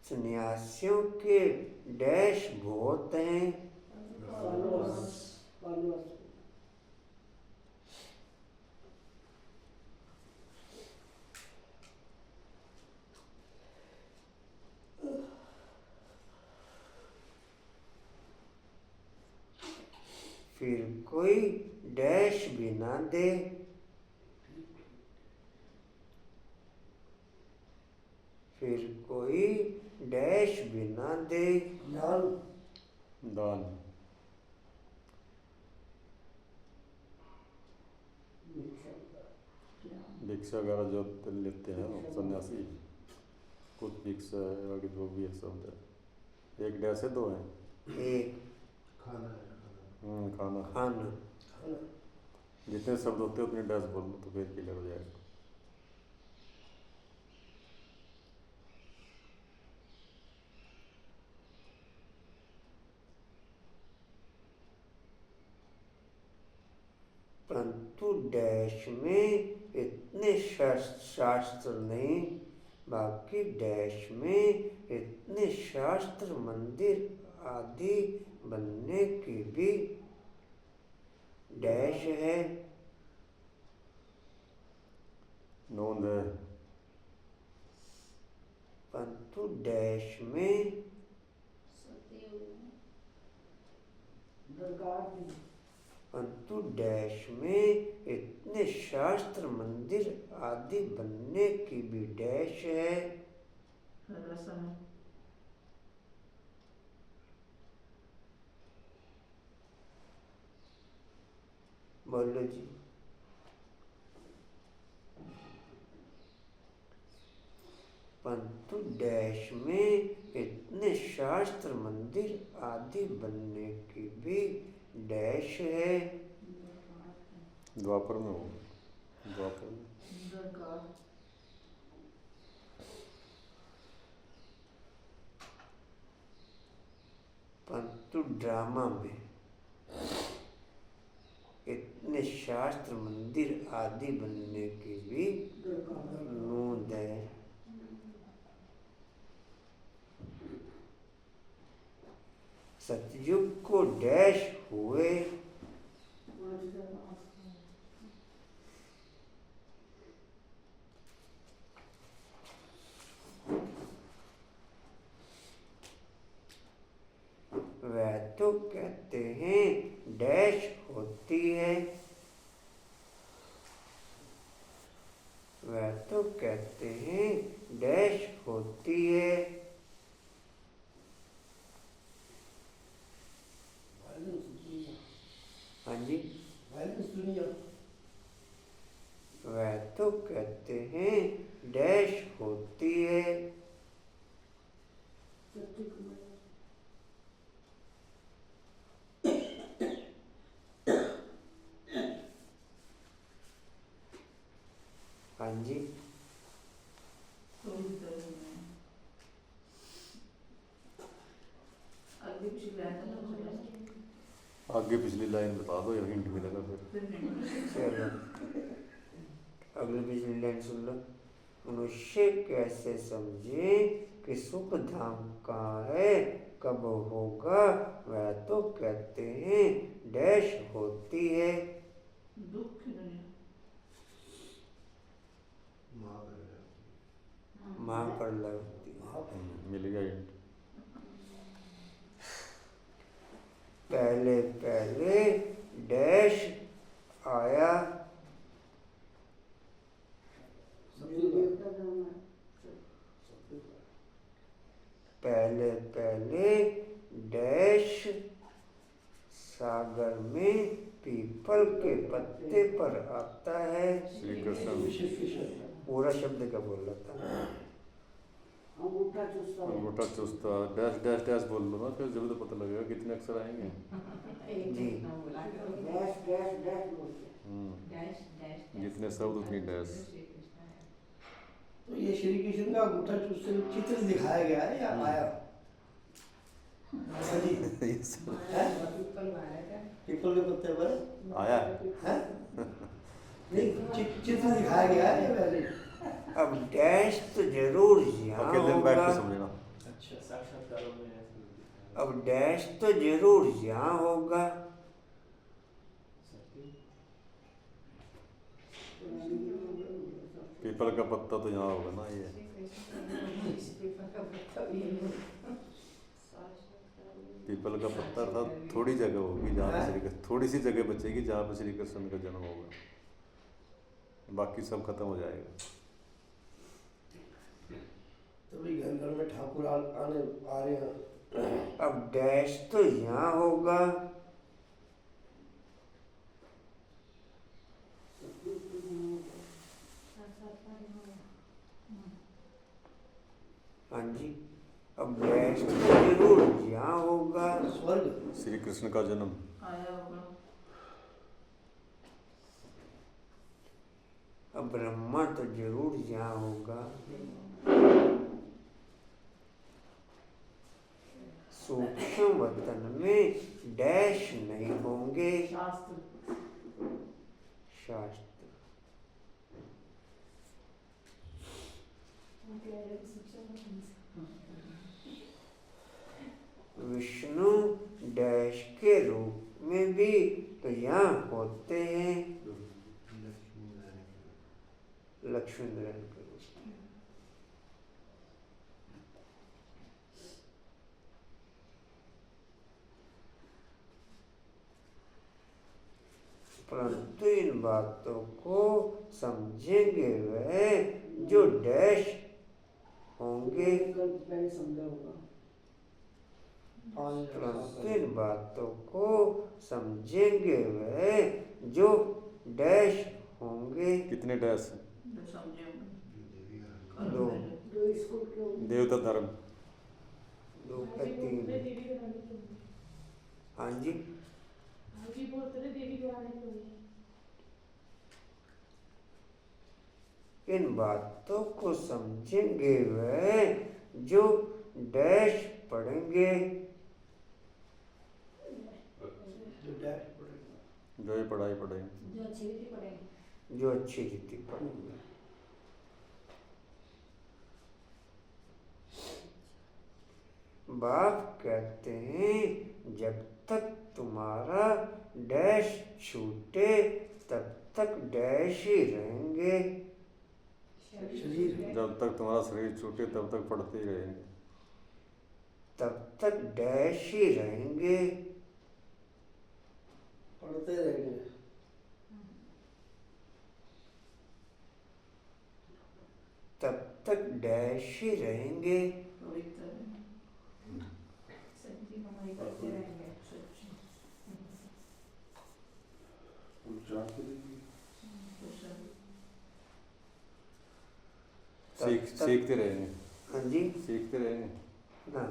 सन्यासियों के डैश बहुत हैं। फॉलोअर्स। फॉलोअर्स। फिर कोई डैश भी ना दे। फिर कोई डैश भी ना दे। दान। दान। भिक्षा वगैरह जो लेते हैं वो सन्यासी, कुछ भिक्षा वगैरह जो भी है सब है। एक डैश है, दो है। एक खाना है। खाना। खाना। जितने शब्द होते हैं उतने डैश बोल लो तो फिर क्लियर हो जाएगा। परंतु डैश में इतने शास्त्र नहीं, बाकी डैश में इतने शास्त्र मंदिर आदि बनने की भी डैश है। नोंद है। परंतु डैश में सतयुग में दरगाह भी परंतु डैश में इतने शास्त्र मंदिर आदि बनने की भी डैश है। रसा है। बोलो जी। परंतु डैश में इतने शास्त्र मंदिर आदि बनने की भी डैश है। द्वापर में हो, द्वापर में दरगाह परंतु ड्रामा में इतने शास्त्र मंदिर आदि बनने की भी नोंद है। सतयुग को डैश हुए वह तो कहते हैं डैश होती है। वह तो कहते हैं डैश होती है। हाँ जी। वह तो कहते हैं डैश होती है। हाँ जी। आगे पिछली लाइन बता दो या हिंट मिलेगा फिर। चलो अगली पिछली लाइन सुन लो। मनुष्य कैसे समझे कि सुख धाम कहाँ है, कब होगा, वह तो कहते हैं डैश होती है। दुख माँ पर लगती है। मिल गया हिंट। पहले पहले डैश आया। पहले पहले डैश सागर में पीपल के पत्ते पर आता है। श्री कृष्ण। पूरा शब्द क्या बोल रहा था? अंगूठा चुस्ता डैश डैश डैश बोल लो ना, फिर जब तो पता लगेगा कितने अक्षर आएंगे। जी। जितने शब्द उतनी डैश। तो ये श्री कृष्ण का अंगूठा चूसते हुए चित्र दिखाया गया है या आया? जी पीपल के पत्ते पर आया है? नहीं चित्र दिखाया गया है या वैसे? अब डैश तो जरूर यहाँ अकेले में बैठ के होगा। समझना। अच्छा, साक्षात्कारों में ऐसे होता है। अब डैश तो जरूर यहाँ होगा। पीपल का पत्ता तो यहाँ होगा ना ये। पीपल का पत्ता अर्थात थोड़ी जगह होगी जहाँ पे श्री कृष्ण, थोड़ी सी जगह बचेगी जहाँ पे श्री कृष्ण का जन्म होगा, बाकी सब खत्म हो जाएगा। तो भाई घर घर में ठाकुर आने आ रहे हैं। अब डैश तो यहाँ होगा। हाँ जी। अब डैश तो जरूर यहाँ होगा। स्वर्ग श्री कृष्ण का जन्म। आया होगा। अब ब्रह्मा तो जरूर यहाँ होगा। सूक्ष्म वतन में डैश नहीं होंगे। शास्त्र शास्त्र विष्णु डैश के रूप में भी तो यहाँ होते हैं, लक्ष्मी नारायण के रूप में। परंतु इन बातों को समझेंगे वह जो डैश होंगे। पहले समझा होगा। परंतु इन बातों को समझेंगे वह जो डैश होंगे। कितने डैश हैं? दो। देवता धर्म। दो का तीन। हाँ जी, इन बातों को समझेंगे वह जो डैश पढ़ेंगे। जो ये पढ़ाई पढ़ेंगे, जो अच्छी रीति पढ़ेंगे। बाप कहते हैं जब तक तुम्हारा डैश छूटे तब तक डैश ही रहेंगे। जब तक तुम्हारा शरीर छूटे तब तक पढ़ते ही रहेंगे। तब तक डैश ही रहेंगे। पढ़ते रहेंगे। तब तक डैश ही रहेंगे। सच्ची कमाई करते रहेंगे। सीखते रहेंगे। हाँ जी, सीखते रहेंगे ना,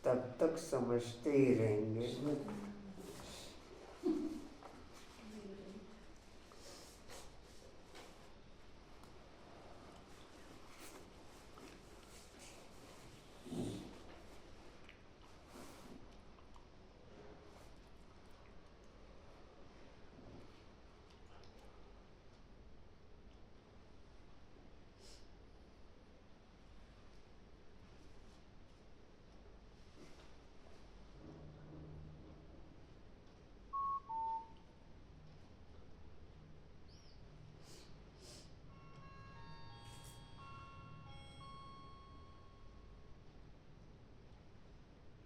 तब तक समझते ही रहेंगे।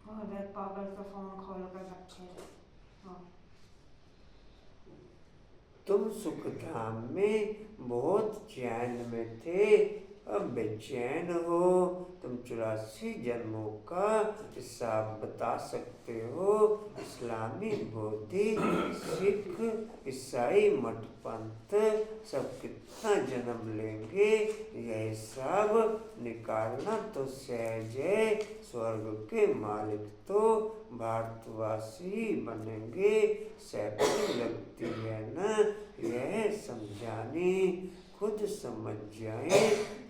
और पागल का फोन खोल कर रखे। हाँ। तुम सुखधाम में बहुत चैन में थे, अब बेचैन हो। तुम 84 जन्मों का हिसाब बता सकते हो। इस्लामी, बौद्धी, सिख, ईसाई, मठ पंथ सब कितना जन्म लेंगे, यह हिसाब निकालना तो सहज है। स्वर्ग के मालिक तो भारतवासी बनेंगे, सैकड़ी लगती है न यह समझानी। खुद समझ जाए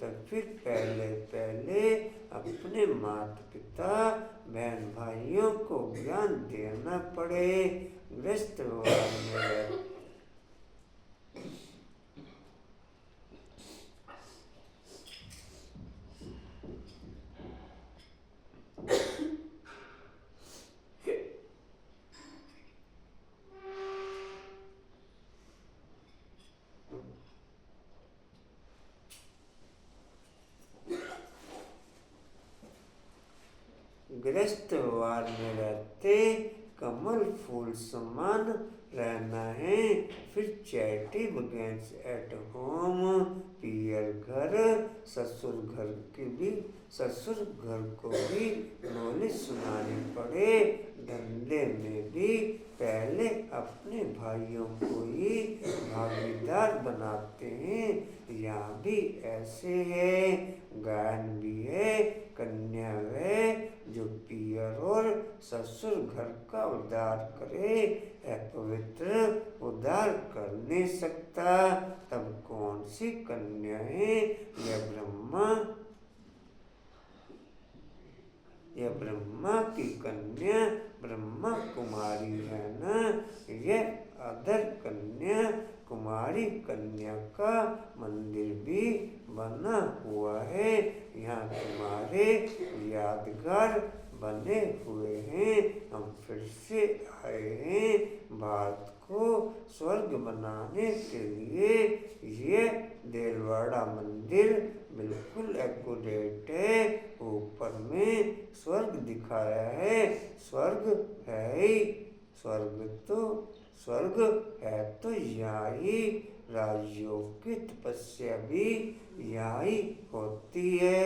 तो फिर पहले पहले अपने माता पिता बहन भाइयों को ज्ञान देना पड़े। व्यस्त में गृहस्थ वार में रहते कमल फूल समान रहना है। फिर चैटी बगैंस एट होम, पियर घर, ससुर घर को भी नॉलेज सुनानी पड़े। धंधे में भी पहले अपने भाइयों को ही भागीदार बनाते हैं, यहाँ भी ऐसे है। गायन भी है, कन्या है जो पियर और ससुर घर का उद्धार करे, है पवित्र, उद्धार कर नहीं सकता। तब कौन सी कन्या है? यह ब्रह्मा की कन्या ब्रह्मा कुमारी है ना। यह अधर कन्या कुमारी कन्या का मंदिर भी बना हुआ है। यहाँ तुम्हारे यादगार बने हुए हैं। हम फिर से आए हैं भारत को स्वर्ग बनाने के लिए। ये देलवाड़ा मंदिर बिल्कुल एक्यूरेट है। ऊपर में स्वर्ग दिखाया है। स्वर्ग है ही, स्वर्ग है तो यहाँ ही राजयोग की तपस्या भी यहाँ ही होती है।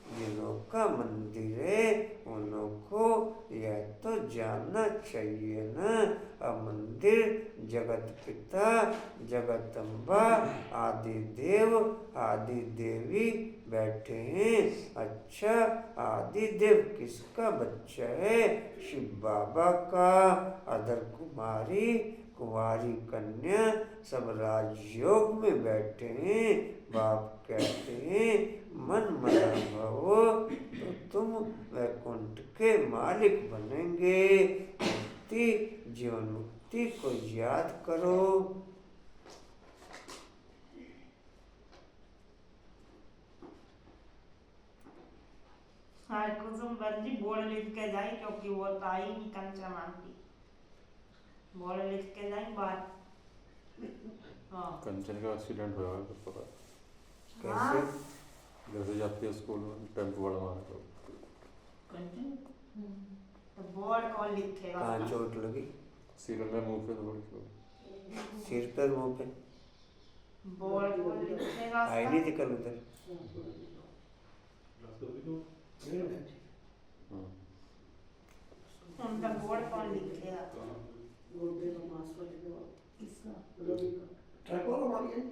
जिनों का मंदिर है उन्हों को यह तो जानना चाहिए ना। अब मंदिर जगत पिता, जगत अम्बा, आदि देव, आदि देवी बैठे हैं। अच्छा, आदि देव किसका बच्चा है? शिव बाबा का। अधर कुमारी कन्या सब राजयोग में बैठे हैं। बाप कहते हैं मन मना भवो तो तुम वैकुंठ के मालिक बनेंगे। जीवन मुक्ति को याद करो। हाँ, कुसुम जी बोर्ड लिख के जाए क्योंकि वो तो आई नहीं कंचा मानती। बोर्ड लिख के जाए बात। हाँ कंचन का एक्सीडेंट हुआ है तो पता कैसे? जैसे जाती है स्कूल में टेम्पो वाला मारा तो तो बोर्ड कौन लिखेगा? कहाँ चोट लगी? सिर में, मुंह पे थोड़ी सी। सिर पर, मुंह पे? बोर्ड कौन लिखेगा? आई नहीं निकल उधर। उनका बोर्ड कौन लिखेगा? ट्रक वाला मार गया।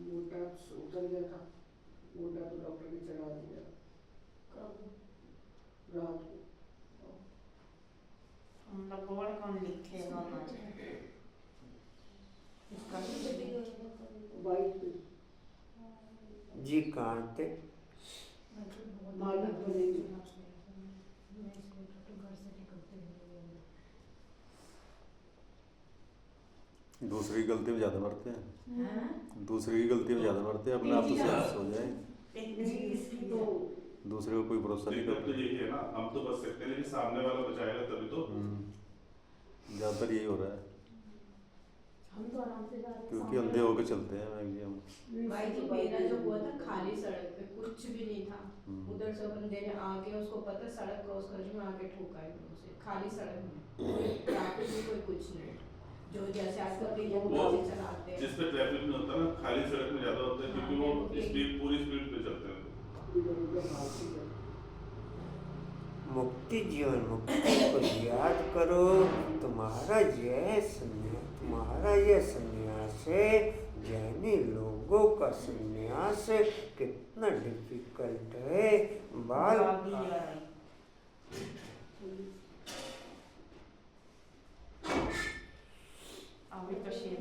मोटा उतर गया था, मोटा तो डॉक्टर ने चढ़ा दिया रात को। उनका बोर्ड कौन लिखेगा? बाइक पे जी कहाँ थे? मालिक बनेंगे। दूसरी की गलती में ज़्यादा मरते हैं। दूसरी की गलती में ज़्यादा मरते हैं, अपने आप तो सो जाए। दूसरे को कोई भरोसा नहीं तो यही है ना, हम तो बच सकते हैं लेकिन सामने वाला बचाएगा तभी तो। ज़्यादातर यही हो रहा है हम तो आराम से जा रहे हैं। क्योंकि अंधे होके चलते हैं मैक्सिमम। भाई जी मेरा जो हुआ था खाली सड़क पे, कुछ भी नहीं था। उधर से बंदे ने आके, उसको पता सड़क क्रॉस कर रही, आके ठोका है उसे खाली सड़क में। ट्रैफिक भी कोई कुछ नहीं, जो जैसे आजकल के लोग चलाते हैं। जिस पे ट्रैफिक नहीं होता ना, खाली सड़क में ज्यादा होता है क्योंकि वो स्पीड पूरी स्पीड पे चलते हैं। मुक्ति, जीवन मुक्ति को याद करो। तुम्हारा यह संन्यास है। जैनी लोगों का संन्यास कितना डिफिकल्ट है। बाल अभी तो शेर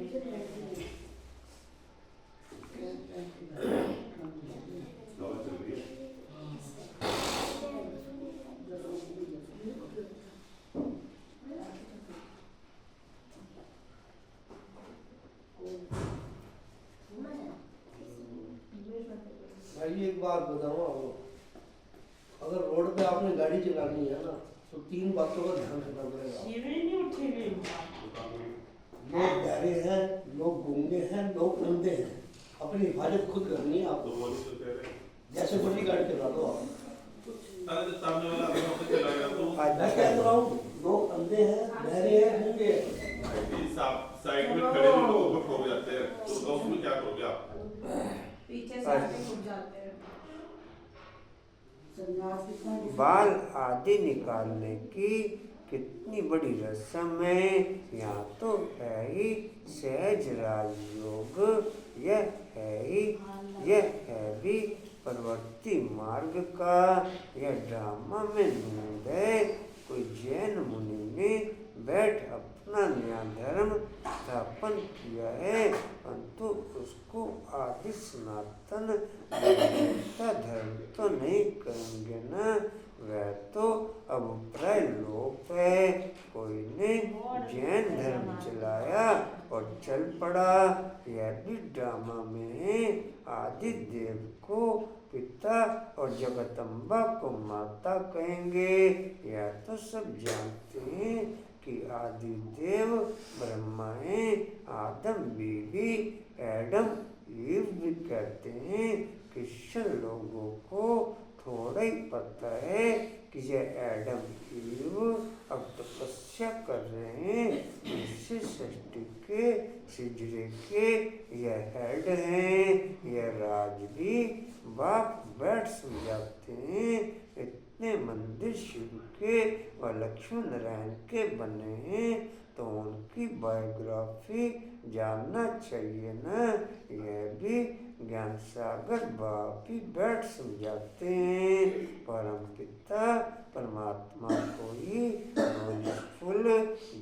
भाई एक बात बताऊँ आपको, अगर रोड पे आपने गाड़ी चलानी है ना तो 3 बातों का ध्यान रखना पड़ेगा। नहीं उठेगी। लोग बहरे हैं, लोग गूंगे हैं, लोग अंधे हैं। अपनी हिफाजत खुद करनी है आपको। जैसे बड़ी गाड़ी चला दो आप, सामने वाला चलाएगा तो मैं कह रहा हूँ लोग अंधे हैं, बहरे हैं, गूंगे हैं। साइड में खड़े हुए लोगों को ठोक जाते हैं तो उसमें क्या करोगे आप? पीछे से आके घुस जाते हैं। बाल आदि निकालने की कितनी बड़ी रस्म है, यहाँ तो है ही सहज राजयोग, यह है भी प्रवृत्ति मार्ग का, यह ड्रामा में नूंद है। कोई जैन मुनि ने बैठ अपना नया धर्म स्थापन किया है, परंतु उसको आदि सनातन देवता धर्म तो नहीं करेंगे ना, वह तो अभिप्राय लोप है। कोई ने जैन धर्म चलाया और चल पड़ा, यह भी ड्रामा में है। आदि देव को पिता और जगदम्बा को माता कहेंगे, यह तो सब जानते हैं कि आदि देव ब्रह्मा है। आदम बीवी एडम ईव भी कहते हैं। क्रिश्चियन लोगों को थोड़ा ही पता है कि यह एडम ईव अब तपस्या कर रहे हैं, इससे सृष्टि के सिजरे के यह हेड हैं। यह राज भी बाप बैठ समझाते हैं। इतने मंदिर शिव के और लक्ष्मी नारायण के बने हैं, तो उनकी बायोग्राफी जानना चाहिए ना। यह भी ज्ञान सागर बाप ही बैठ समझाते हैं। परम पिता परमात्मा को ही फुल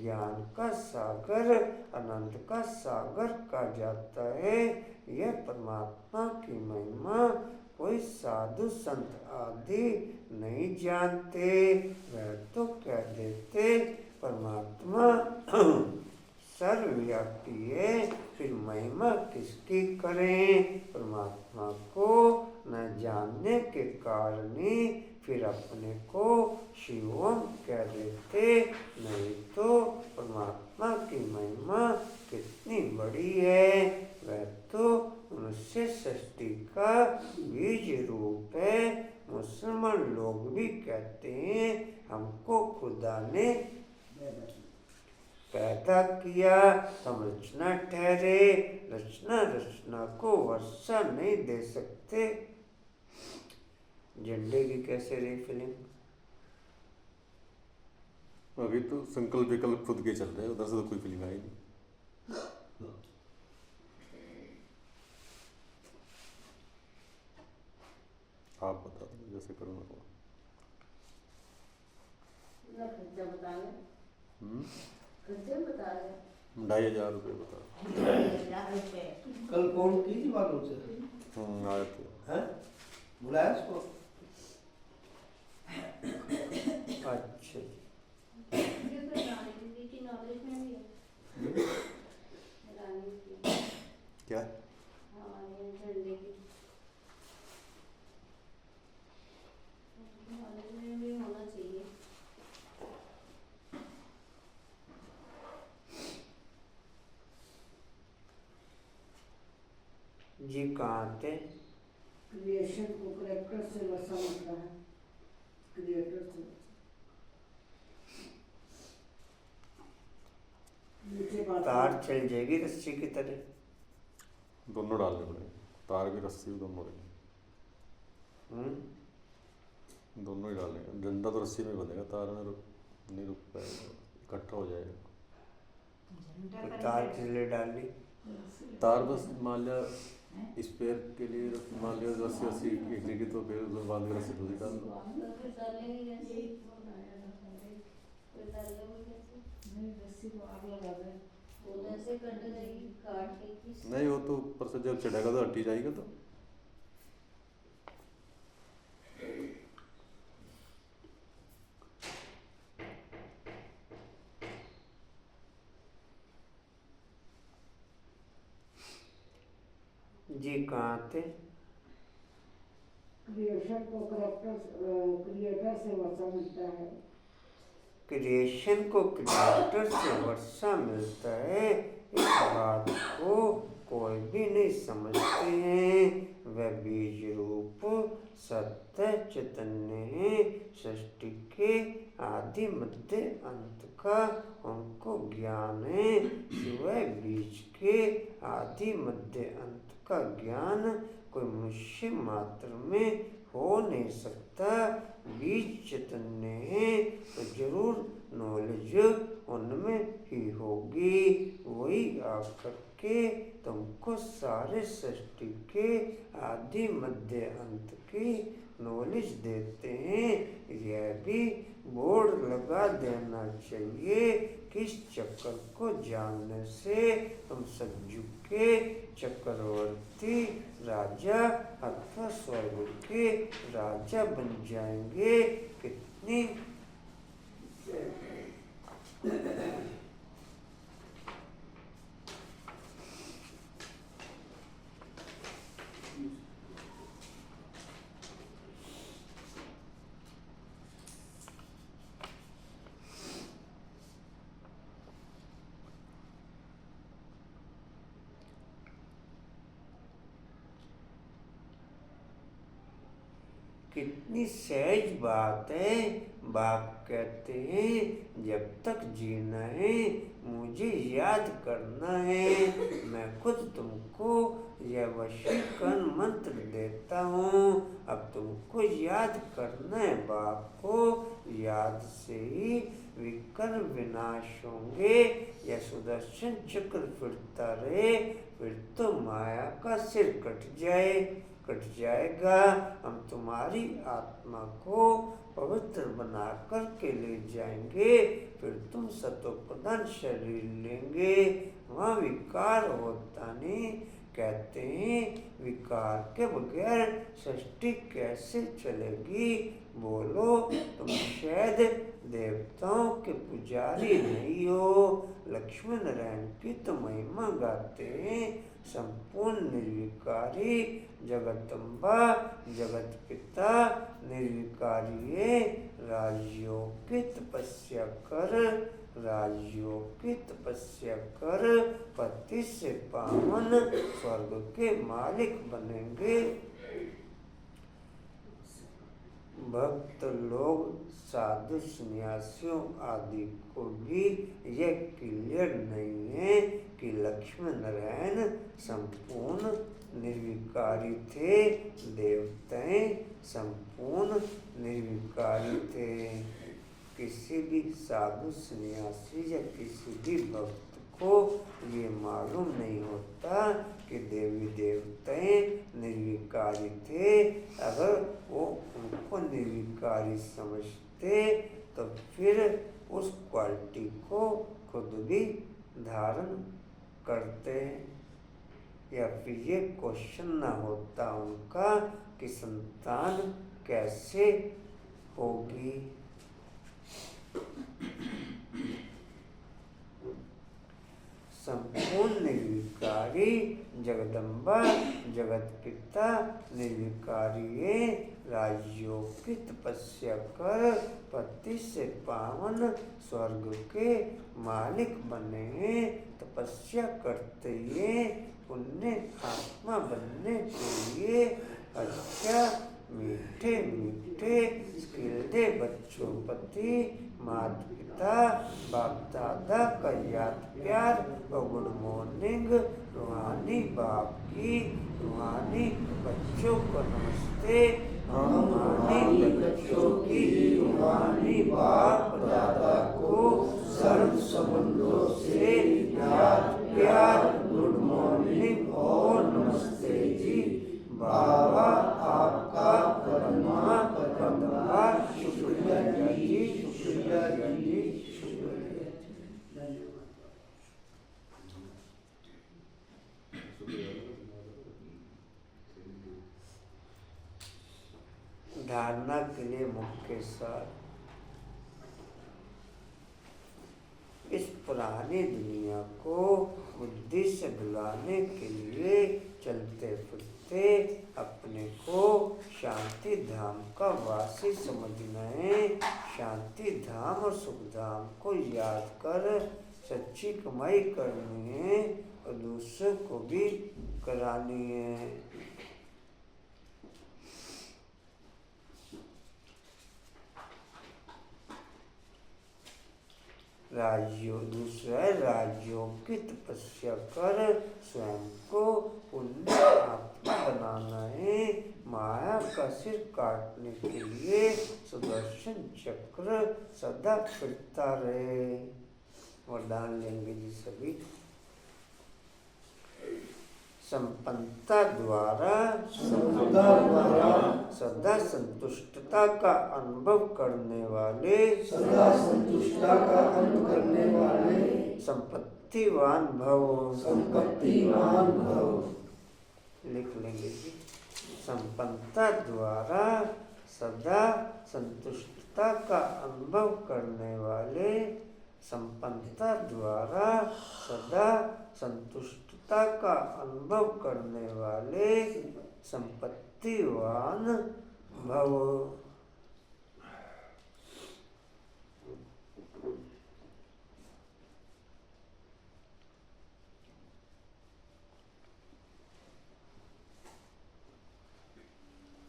ज्ञान का सागर, आनंद का सागर कहा जाता है। यह परमात्मा की महिमा कोई साधु संत आदि नहीं जानते। वह तो कह देते परमात्मा सर्वव्यापी है, फिर महिमा किसकी करें। परमात्मा को न जानने के कारण ही फिर अपने को शिवम कह देते। नहीं तो परमात्मा की महिमा कितनी बड़ी है। वह तो मनुष्य सृष्टि का बीज रूप है। मुसलमान लोग भी कहते हैं हमको खुदा ने पैदा किया, हम रचना ठहरे। रचना को वर्षा नहीं दे सकते। झंडे की कैसे रही फिल्म? अभी तो संकल्प विकल्प खुद के चल रहे हैं, उधर से तो कोई फिल्म आई नहीं। आप बता दो जैसे करना हो। खर्चा बता रहे, खर्चे बता रहे। 2500 रुपये बता। 2,000 रुपये। कल फोन की थी बात उनसे? आए थे। हैं? बुलाया उसको? अच्छा ये तो रानी दीदी की नॉलेज में भी है। रानी की क्या? हमारे झंडे की नॉलेज में भी होना चाहिए। जी कहाँ थे? क्रिएशन को करेक्टर से वर्षा मिलता है, क्रिएटर से। नीचे बात तार चल जाएगी रस्सी की तरह। दोनों डालने पड़ेंगे, तार भी रस्सी भी दोनों रहेंगे। दोनों ही डालेंगे। डंडा तो रस्सी में बंधेगा, तार में नहीं रुक पाएगा, इकट्ठा हो जाएगा। तो तार किसलिए डालनी? तार बस मान लिया स्पेयर के लिए, मान लिया रस्सी एक लेगी तो फिर उसमें बांध के रस्सी दूसरी डाल दो। फिर डालेंगे कैसे? फिर डालेंगे कैसे? नहीं, रस्सी को आग लगा दे। वो जैसे कट जाएगी, काट के किस नहीं, वो तो ऊपर से जब चढ़ेगा तो हटी जाएगा। तो जी कहाँ थे? क्रिएशन को क्रिएटर से वर्षा मिलता है। क्रिएशन को क्रिएटर से वर्षा मिलता है, इस बात को कोई भी नहीं समझते हैं। वह बीज रूप सत्य चैतन्य है। सृष्टि के आदि मध्य अंत का उनको ज्ञान है। सिवाय बीज के आदि मध्य अंत का ज्ञान कोई मनुष्य मात्र में हो नहीं सकता। बीज चैतन्य है तो जरूर नॉलेज उनमें ही होगी। वही आकर के तुमको सारे सृष्टि के आदि मध्य अंत की नॉलेज देते हैं। यह भी बोर्ड लगा देना चाहिए, किस चक्कर को जानने से तुम सज्जू के चक्रवर्ती राजा अथवा स्वर्ग के राजा बन जाएंगे। कितनी कितनी सहज बात है। बाप कहते हैं जब तक जीना है मुझे याद करना है। मैं खुद तुमको यह वशीकरण मंत्र देता हूँ। अब तुमको याद करना है बाप को। याद से ही विकर्ण विनाश होंगे। यह सुदर्शन चक्र फिरता रहे, फिर तो माया का सिर कट जाएगा। हम तुम्हारी आत्मा को पवित्र बना कर के ले जाएंगे, फिर तुम सतोप्रधान शरीर लेंगे। वहाँ विकार होता नहीं। कहते हैं विकार के बगैर सृष्टि कैसे चलेगी। बोलो तुम शायद देवताओं के पुजारी नहीं हो। लक्ष्मी नारायण की तो महिमा गाते हैं। संपूर्ण निर्विकारी जगदम्बा जगत पिता निर्विकारी है। राजयोग की तपस्या कर पति से पावन स्वर्ग के मालिक बनेंगे। भक्त लोग साधु सन्यासियों आदि को भी यह क्लियर नहीं है कि लक्ष्मी नारायण संपूर्ण निर्विकारी थे। देवताएं संपूर्ण निर्विकारी थे। किसी भी साधु सन्यासी या किसी भी भक्त को ये मालूम नहीं होता कि देवी देवताएं निर्विकारी थे। अगर वो उनको निर्विकारी समझते तो फिर उस क्वालिटी को खुद भी धारण करते, या फिर ये क्वेश्चन ना होता उनका कि संतान कैसे होगी। संपूर्ण निर्विकारी जगदम्बा जगत पिता निर्विकारी है। राजयोग की तपस्या कर पति से पावन स्वर्ग के मालिक बने हैं। तपस्या करते हैं पुण्य आत्मा बनने के लिए। अच्छा मीठे मीठे खिलते बच्चों प्रति माता पिता बाप दादा का याद प्यार और गुड मॉर्निंग। रूहानी बाप की रूहानी बच्चों को नमस्ते। रूहानी बच्चों की रूहानी बाप दादा को सर्व संबंधों से याद प्यार गुड मॉर्निंग और नमस्ते जी। बाबा आपका परमा शुक्रिया जी, शुक्रिया जी, शुक्रिया। धारणा के लिए मुख्य सार, इस पुरानी दुनिया को बुद्धि से भुलाने के लिए चलते फिरते अपने को शांति धाम का वासी समझना है। शांति धाम और सुख धाम को याद कर सच्ची कमाई करनी है और दूसरों को भी करानी है। दूसरा है राजयोग की तपस्या कर स्वयं को पुण्य आत्मा बनाना है। माया का सिर काटने के लिए सुदर्शन चक्र सदा फिरता रहे। वरदान लेंगे जी सभी। संपन्नता द्वारा सदा संतुष्टता का अनुभव करने वाले संपत्तिवान भव। लिख लेंगे जी। संपन्नता द्वारा सदा संतुष्टता का अनुभव करने वाले संपन्नता द्वारा सदा संतुष्टता का अनुभव करने वाले संपत्तिवान भव।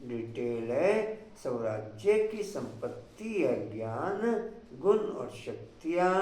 डिटेल है स्वराज्य की संपत्ति या ज्ञान गुण और शक्तियाँ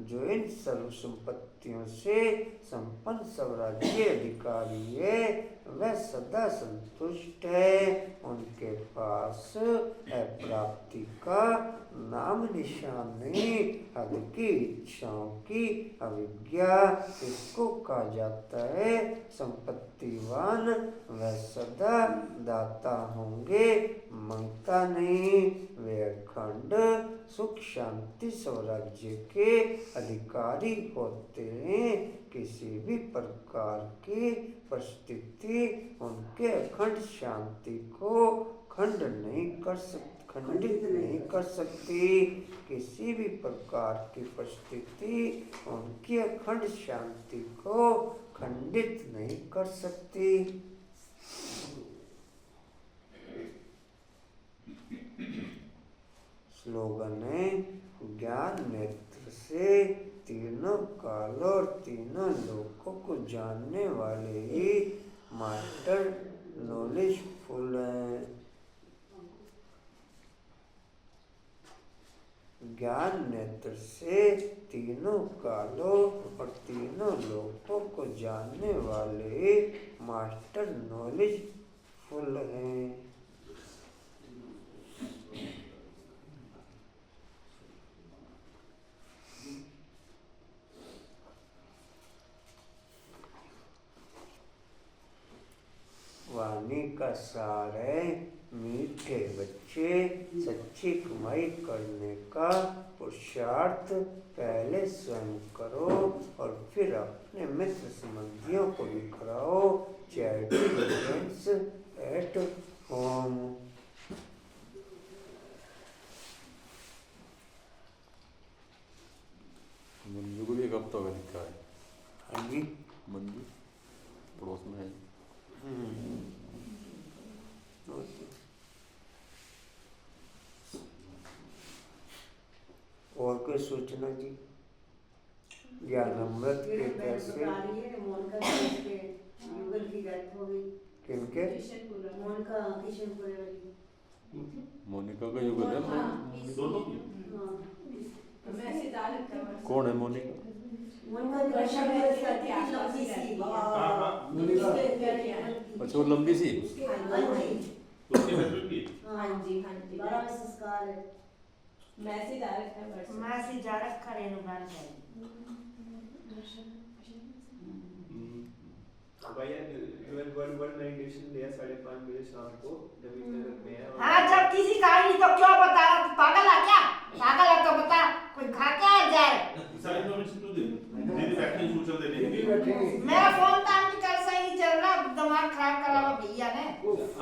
जो इन सर्व संपत्तियों से संपन्न स्वराज्य अधिकारी है वह सदा संतुष्ट है। उनके पास प्राप्ति का नाम निशान नहीं। हल्की इच्छाओं की अविज्ञा इसको कहा जाता है। संपत्तिवान वह सदा दाता होंगे, मांगता नहीं। वे अखंड सुख शांति स्वराज्य के अधिकारी होते हैं। किसी भी प्रकार की परिस्थिति उनके अखंड शांति को खंडित नहीं कर सकती। किसी भी प्रकार की परिस्थिति उनकी अखंड शांति को खंडित नहीं कर सकती। स्लोगन है ज्ञान नेत्र से तीनों कालों और तीनों लोकों को जानने वाले ही मास्टर नॉलेजफुल हैं। ज्ञान नेत्र से तीनों कालों और तीनों लोकों को जानने वाले मास्टर नॉलेजफुल हैं। वाणी का सार है मीठे बच्चे सच्ची कमाई करने का पुरुषार्थ पहले स्वयं करो और फिर अपने मित्र संबंधियों को भी कराओ। Charity events at home. Manju को भी एक हफ्ता का लिखा है। हाँ जी मंजू पड़ोस में है। और कोई सूचना जी? ज्ञान अमृत के कैसे युगल की डेथ हो गई। किनके? मोनिका का युगल है। दोनों की कौन है मोनिका? अच्छा वो लंबी सी उसके हस्बैंड की। हाँ जी संस्कार है। मैसेज आ रखा रेणुकान का। भैया वर्ल्ड मेडिटेशन डे 5:30 बजे शाम को नवीन नगर में है। हाँ जब किसी का नहीं तो क्यों बता रहा? तू पागल है क्या? पागल है तो बता। कोई खा क्या जाए? सारी इन्फॉर्मेशन तू दे। दीदी बैठे सूचना देने के लिए। मेरा फोन तो आज कल से ही चल रहा, दिमाग खराब करा हुआ भैया ने।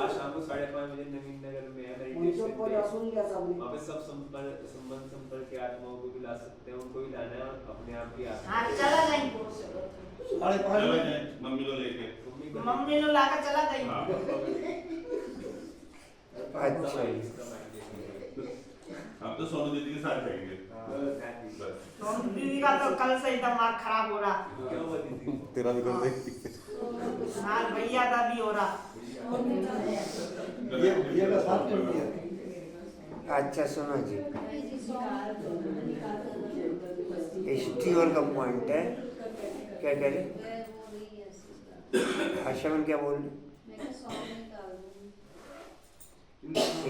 आज शाम को 5:30 बजे नवीन नगर में है मेडिटेशन डे। वहाँ पे सब संपर्क के आत्माओं को भी ला सकते हैं, उनको भी लाना है और अपने आप भी आत्मा। हाँ चला जाएंगे। चलो जाए मम्मी को लेके। मम्मी ने लाकर चला गई। अच्छा हम तो सोनू दीदी के साथ जाएंगे। सोनू दीदी का तो कल से ही दिमाग खराब हो रहा। क्या हुआ दीदी? तेरा भी कर दे। हाँ भैया का भी हो रहा। ये का साथ कर दिया। अच्छा सुनो जी। एस्टीओर का पॉइंट है। क्या कह रहे? वह वो नहीं है ऐसी आशा में क्या बोल रहे? मैं क्या सॉन्ग निकाल दूँ।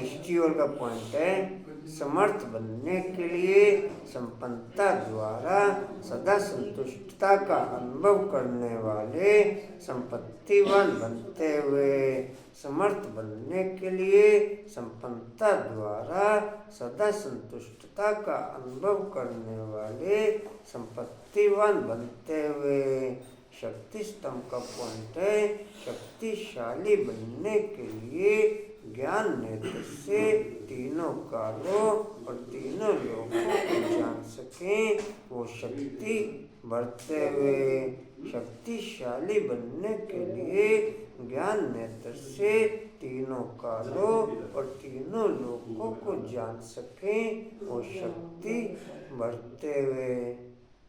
एस्टीओर का पॉइंट है समर्थ बनने के लिए संपन्नता द्वारा सदा संतुष्टता का अनुभव करने वाले संपत्तिवान बनते हुए, समर्थ बनने के लिए संपन्नता द्वारा सदा संतुष्टता का अनुभव करने वाले संपत्तिवान बनते हुए। शक्ति स्तंभ का पॉइंट है शक्तिशाली बनने के लिए ज्ञान नेत्र से तीनों कालों और तीनों लोगों को जान सकें, वो शक्ति बढ़ते हुए। शक्तिशाली बनने के लिए ज्ञान नेत्र से तीनों कालों और तीनों लोगों को जान सकें, वो शक्ति बढ़ते हुए।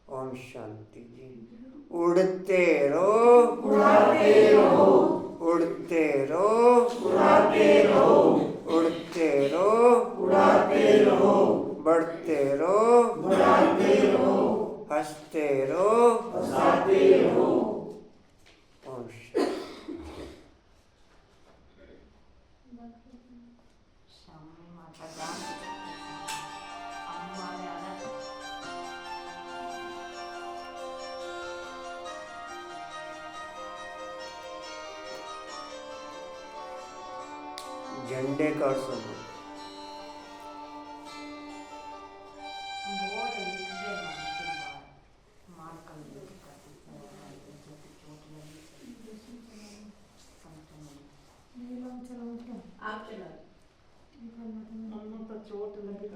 ओम शांति जी। उड़ते रहो, उड़ाते रहो, उड़ते रहो, उड़ाते रहो, उड़ते रहो, उड़ाते रहो, बढ़ते रहो, बढ़ाते रहो, हंसते रहो, हंसाते रहो। ओम शांति। सामने माता जान हमारे आना झंडे का सुनो। बहुत लिख दे के बाद मार कर लेकर चोट लगी आप चला हमने तो चोट लगी।